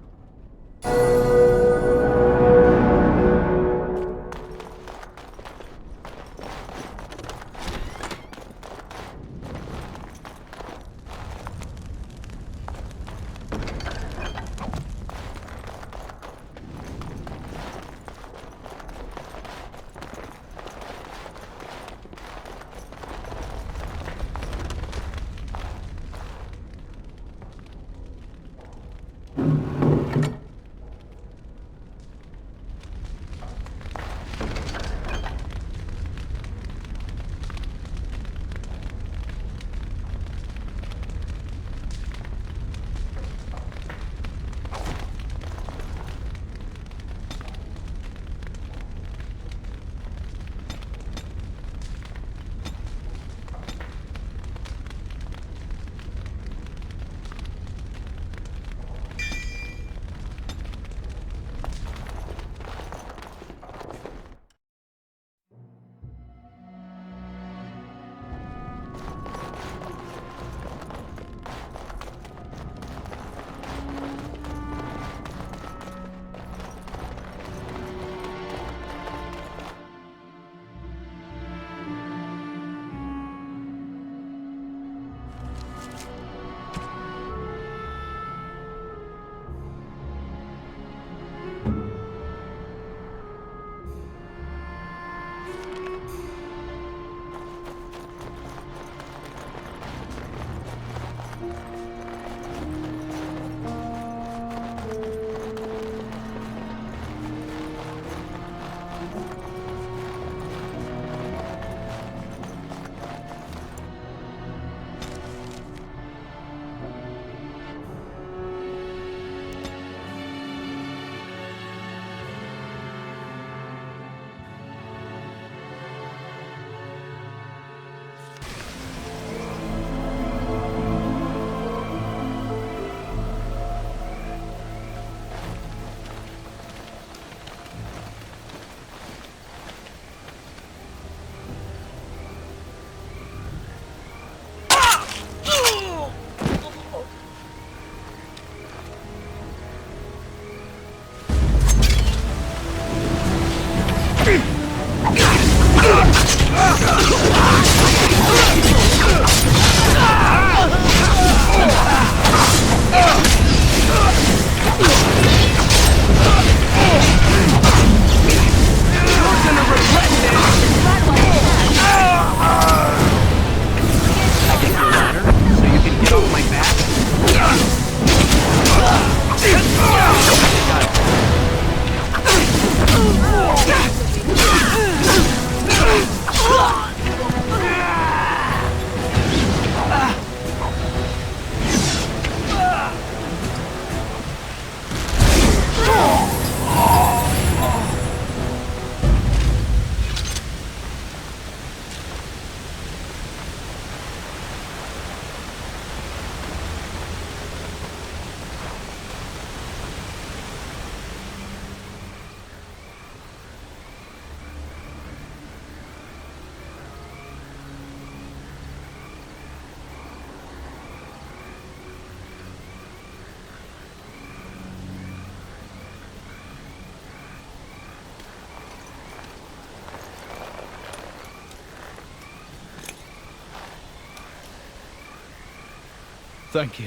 Thank you.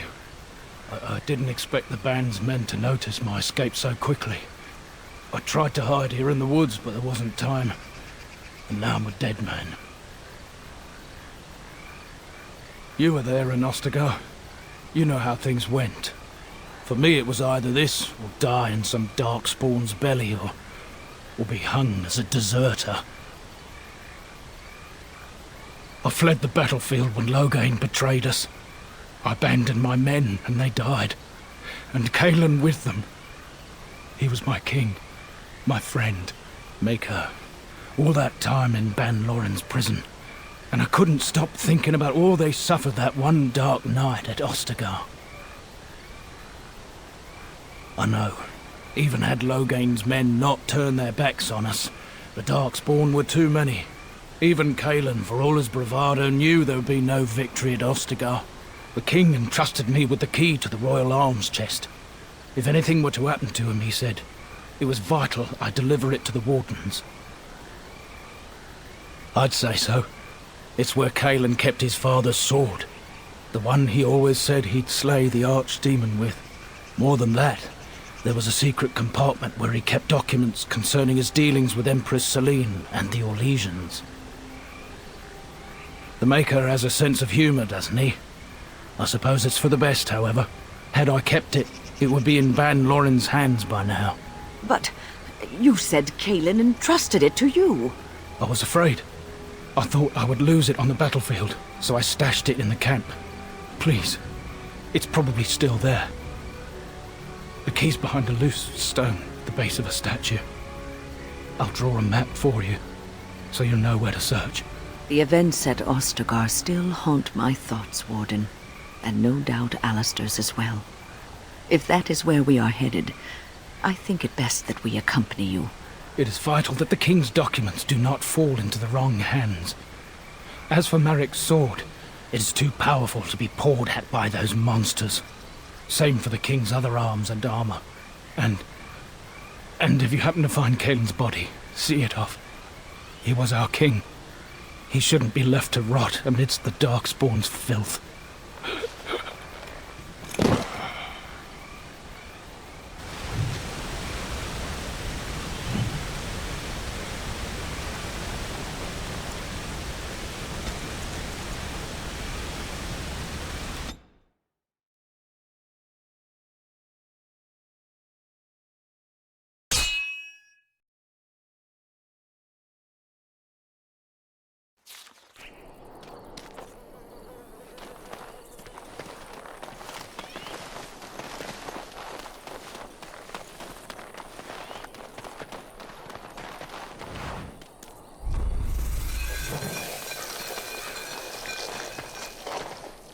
I didn't expect the band's men to notice my escape so quickly. I tried to hide here in the woods, but there wasn't time. And now I'm a dead man. You were there in Ostagar. You know how things went. For me, it was either this, or die in some darkspawn's belly, or be hung as a deserter. I fled the battlefield when Loghain betrayed us. I abandoned my men, and they died. And Cailan with them. He was my king, my friend, maker. All that time in Ban Loren's prison. And I couldn't stop thinking about all they suffered that one dark night at Ostagar. I know, even had Loghain's men not turned their backs on us, the Darkspawn were too many. Even Cailan, for all his bravado, knew there would be no victory at Ostagar. The king entrusted me with the key to the royal arms chest. If anything were to happen to him, he said, it was vital I deliver it to the Wardens. I'd say so. It's where Cailan kept his father's sword. The one he always said he'd slay the archdemon with. More than that, there was a secret compartment where he kept documents concerning his dealings with Empress Selene and the Orlesians. The Maker has a sense of humour, doesn't he? I suppose it's for the best, however. Had I kept it, it would be in Ban Loren's hands by now. But you said Cailan entrusted it to you. I was afraid. I thought I would lose it on the battlefield, so I stashed it in the camp. Please, it's probably still there. The key's behind a loose stone at the base of a statue. I'll draw a map for you, so you'll know where to search. The events at Ostagar still haunt my thoughts, Warden, and no doubt Alistair's as well. If that is where we are headed, I think it best that we accompany you. It is vital that the king's documents do not fall into the wrong hands. As for Marik's sword, it is too powerful to be pawed at by those monsters. Same for the king's other arms and armor. And if you happen to find Cailan's body, see it off. He was our king. He shouldn't be left to rot amidst the Darkspawn's filth.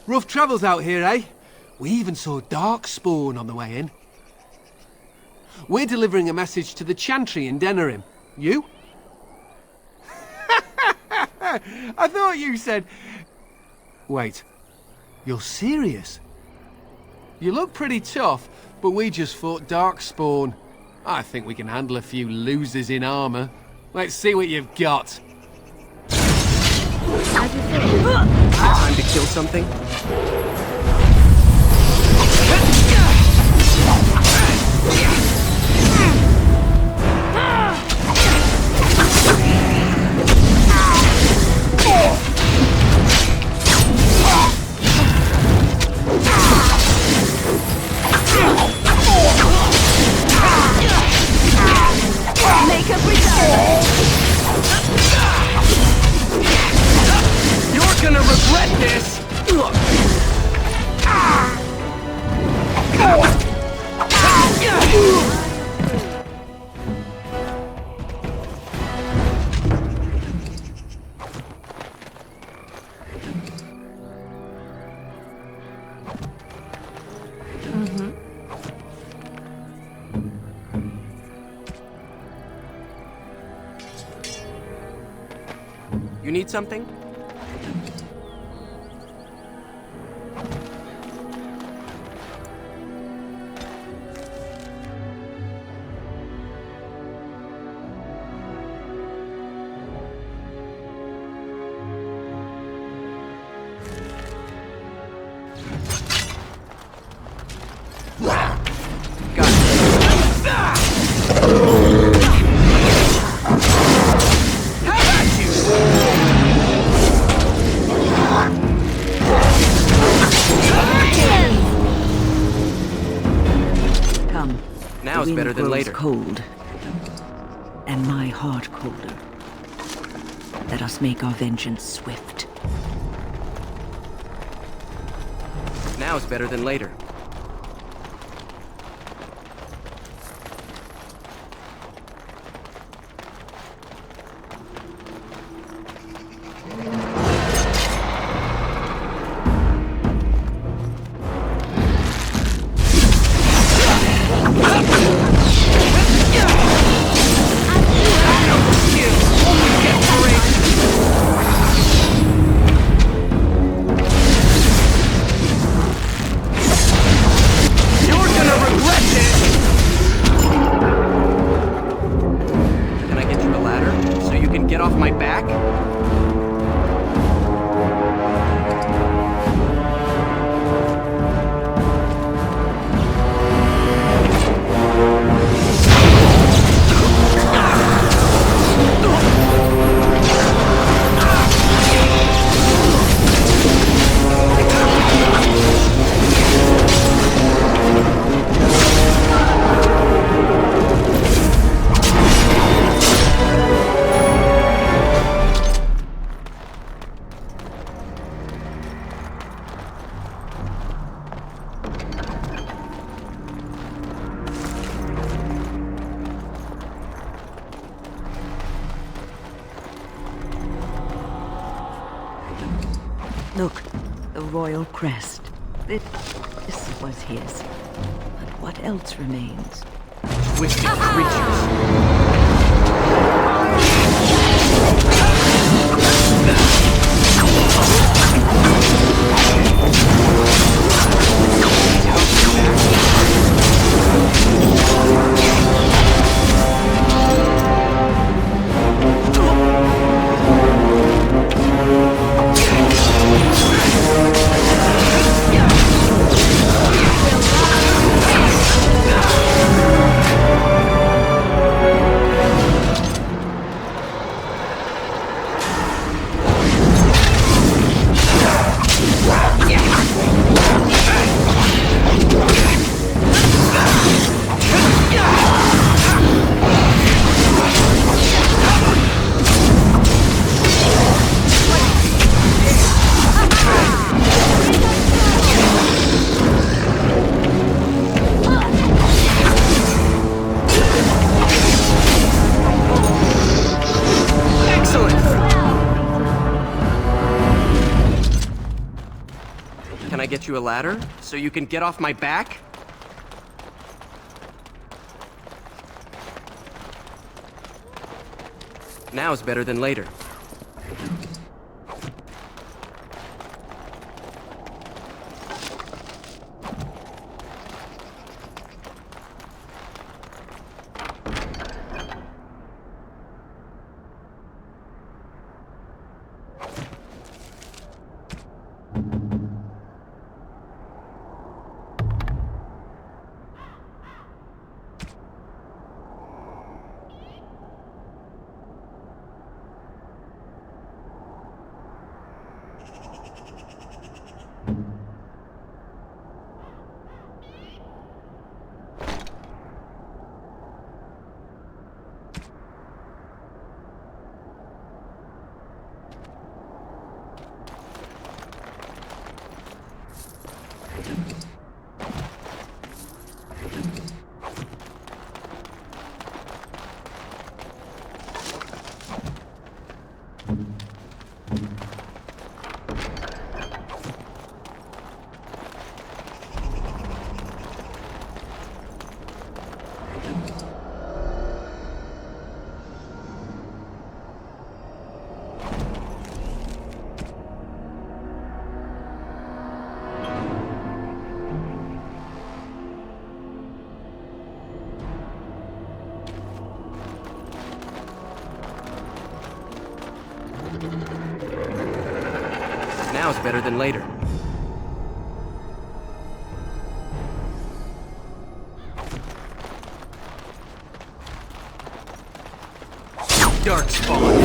Rough travels out here, eh? We even saw Darkspawn on the way in. We're delivering a message to the Chantry in Denerim. You? I thought you said... Wait, you're serious? You look pretty tough, but we just fought Darkspawn. I think we can handle a few losers in armor. Let's see what you've got. Time to kill something? Make a return! You're gonna regret this! You need something? Now is wind better than grows later. cold, and my heart colder. Let us make our vengeance swift. Now is better than later. Look, the royal crest. This was his. But what else remains? Twisted creatures. Get you a ladder so you can get off my back? Now is better than later. Now is better than later. Dark spawn.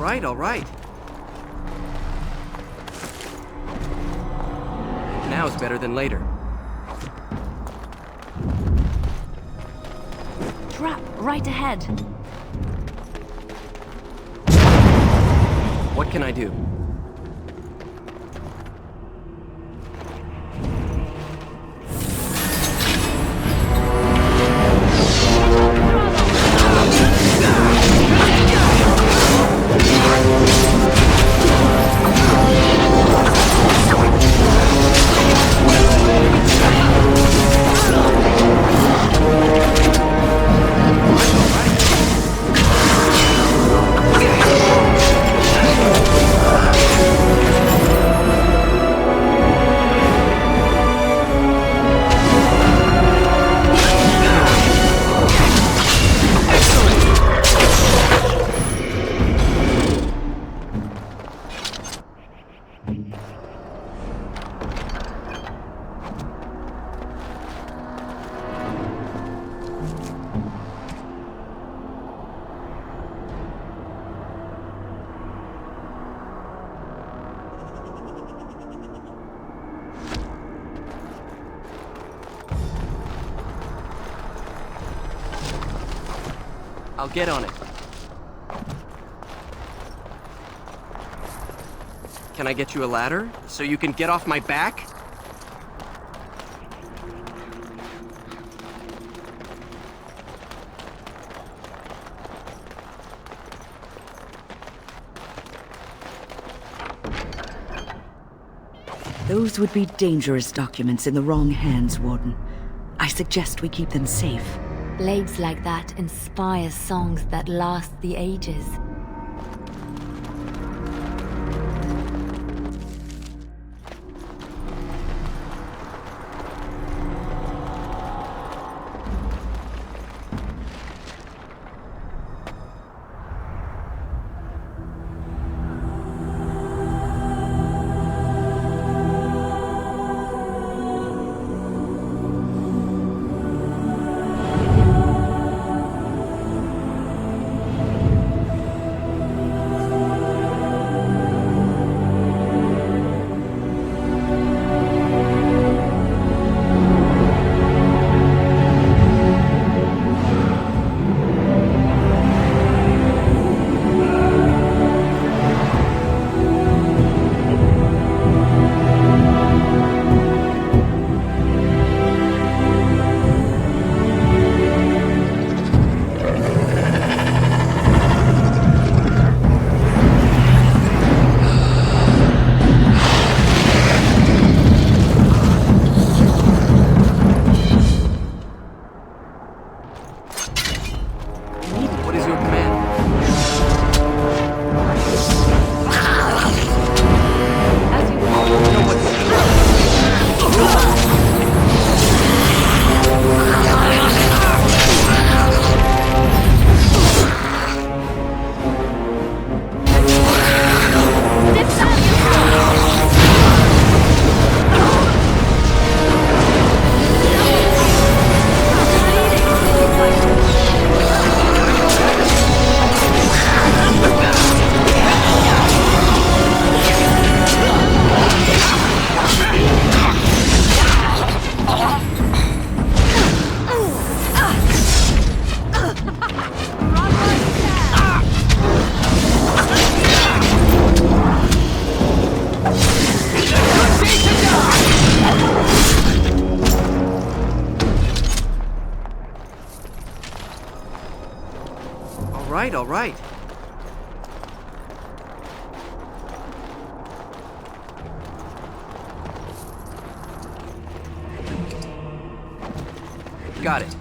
right, all right. Now is better than later. Trap right ahead. What can I do? I'll get on it. Can I get you a ladder so you can get off my back? Those would be dangerous documents in the wrong hands, Warden. I suggest we keep them safe. Blades like that inspire songs that last the ages. All right. Got it.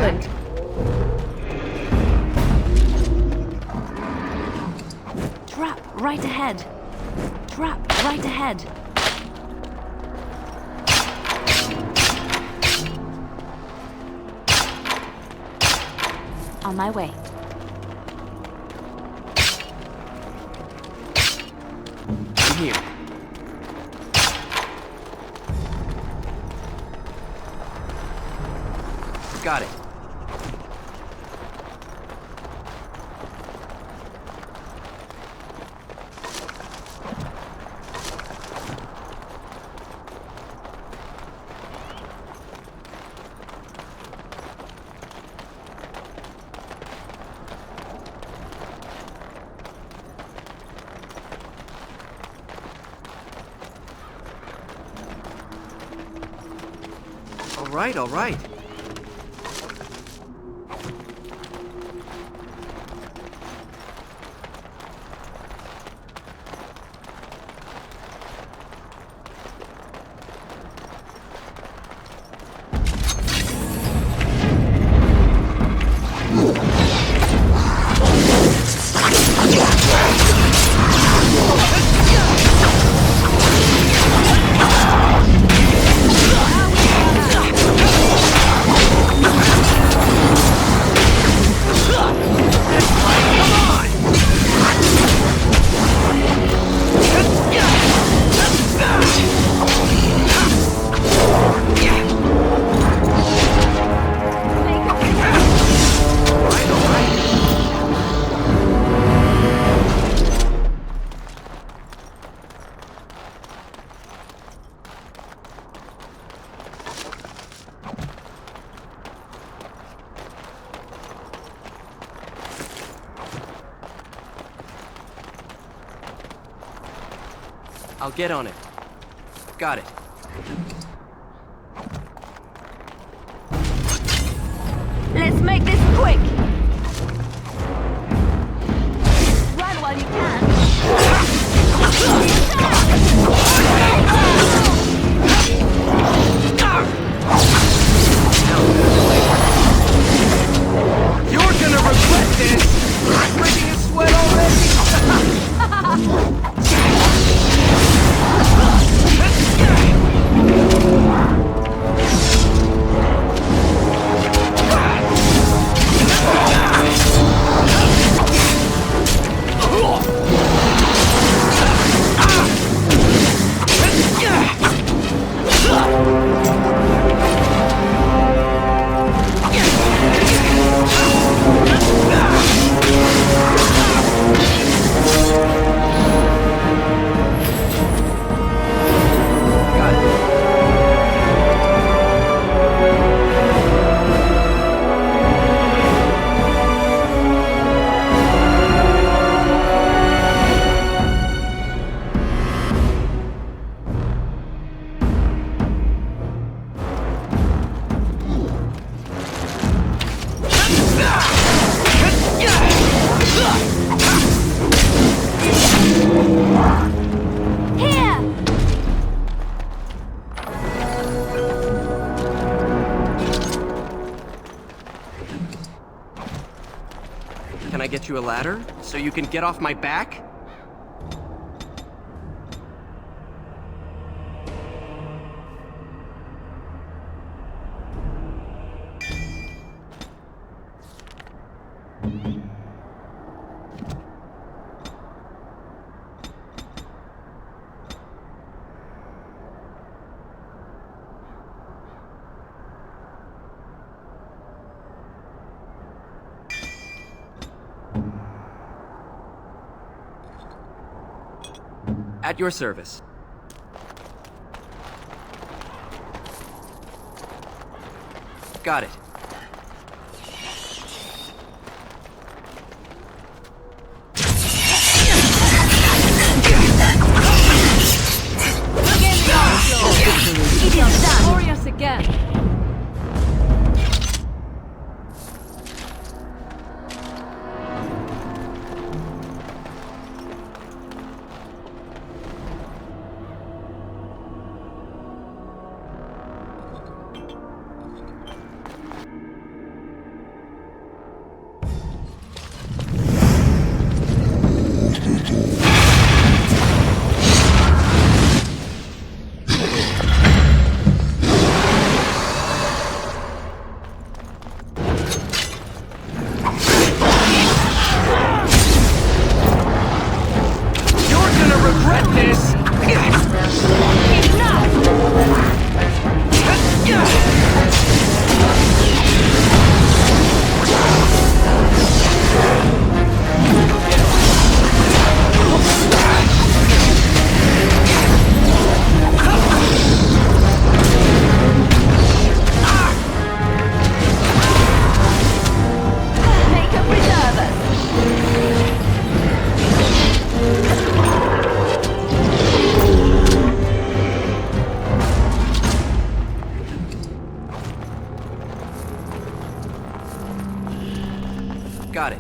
happened? Trap right ahead. Trap right ahead. On my way. I'm here. Got it. All right. I'll get on it. Got it. Let's make this quick! Run while you can! You're gonna regret this! I'm breaking a sweat already! Can I get you a ladder so you can get off my back? At your service. Got it. Glorious again. Got it.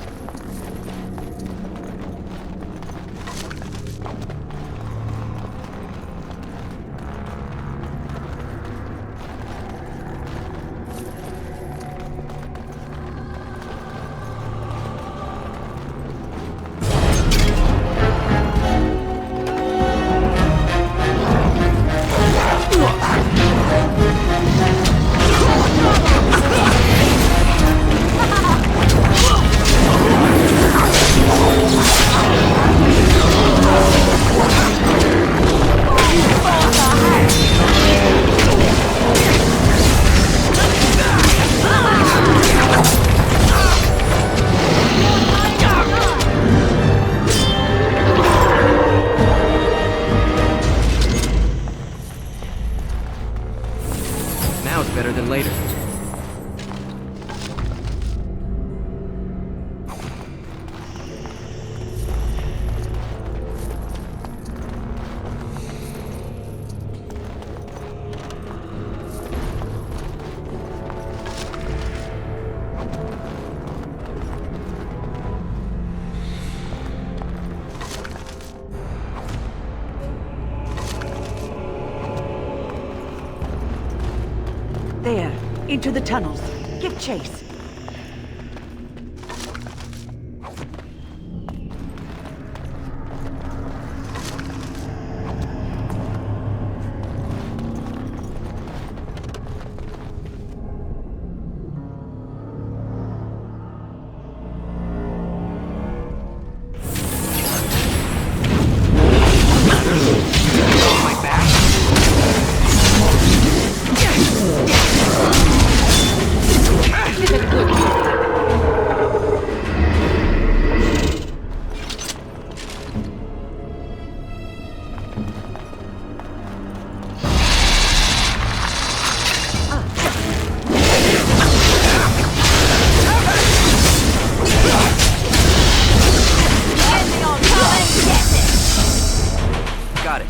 Now it's better than later. There, into the tunnels. Give chase. Got it.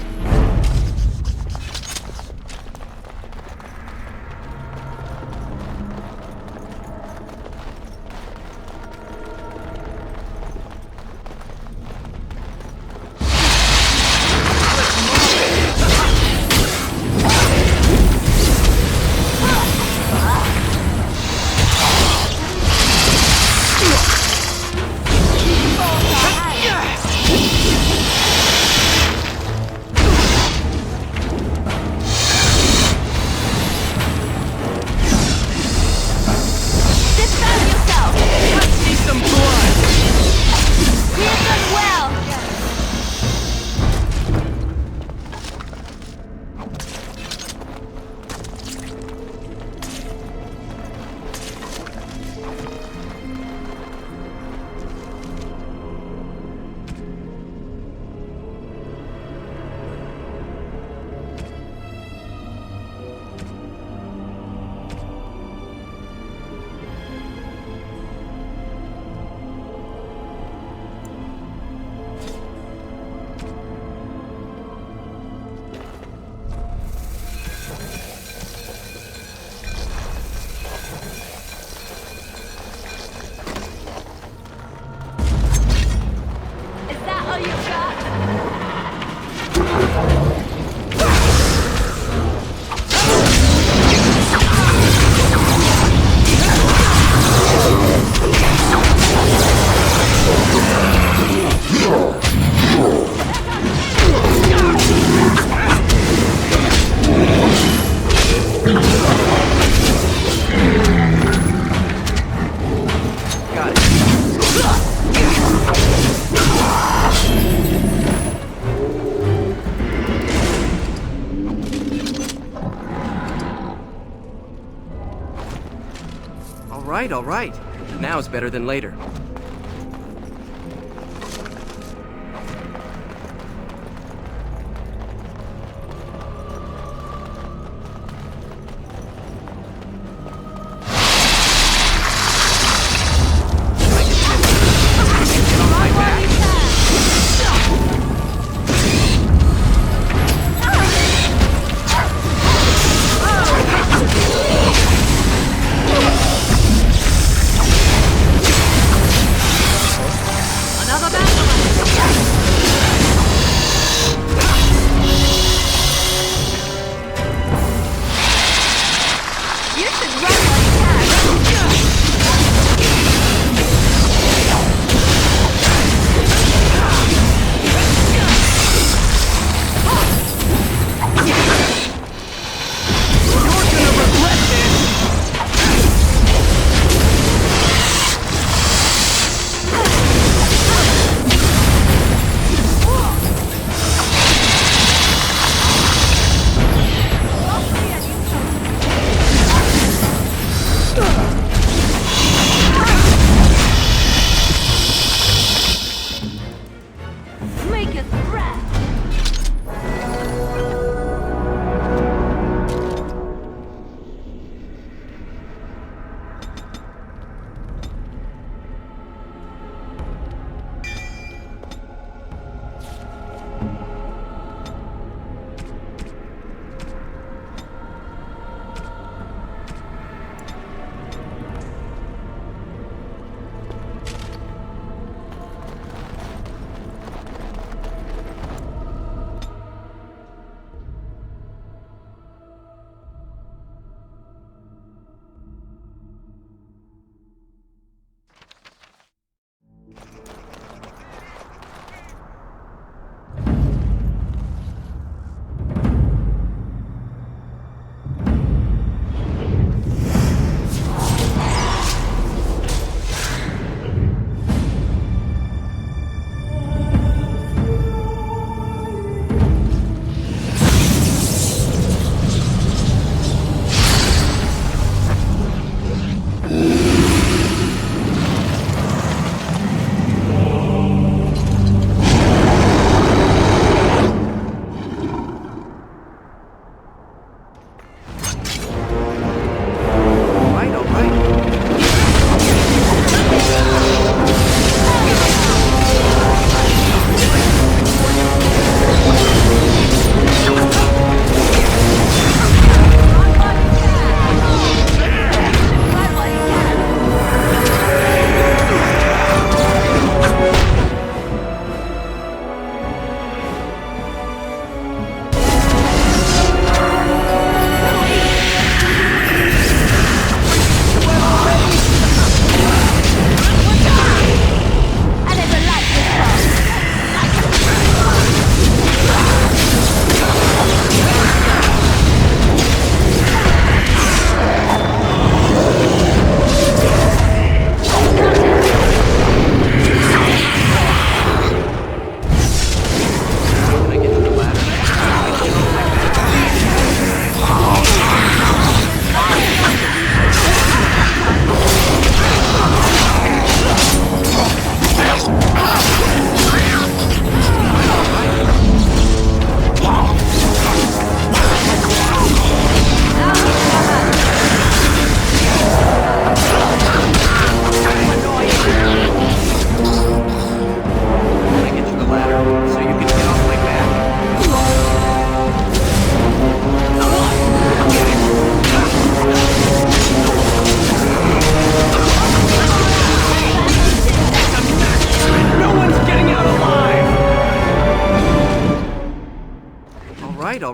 All right. Now it's better than later.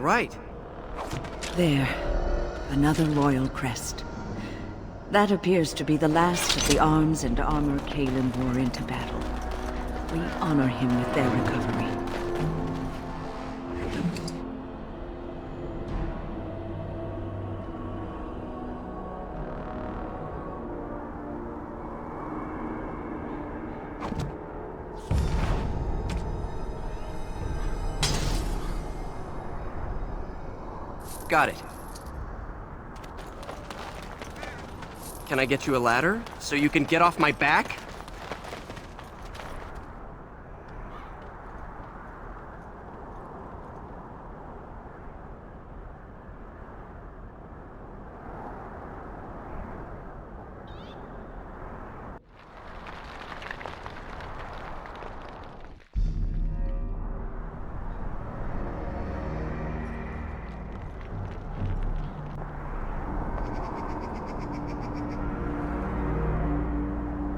right. There. Another royal crest. That appears to be the last of the arms and armor Kalen wore into battle. We honor him with their recovery. Got it. Can I get you a ladder so you can get off my back?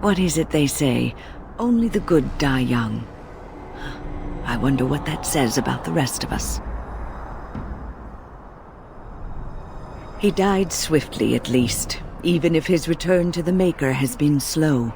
What is it they say? Only the good die young. I wonder what that says about the rest of us. He died swiftly, at least, even if his return to the Maker has been slow.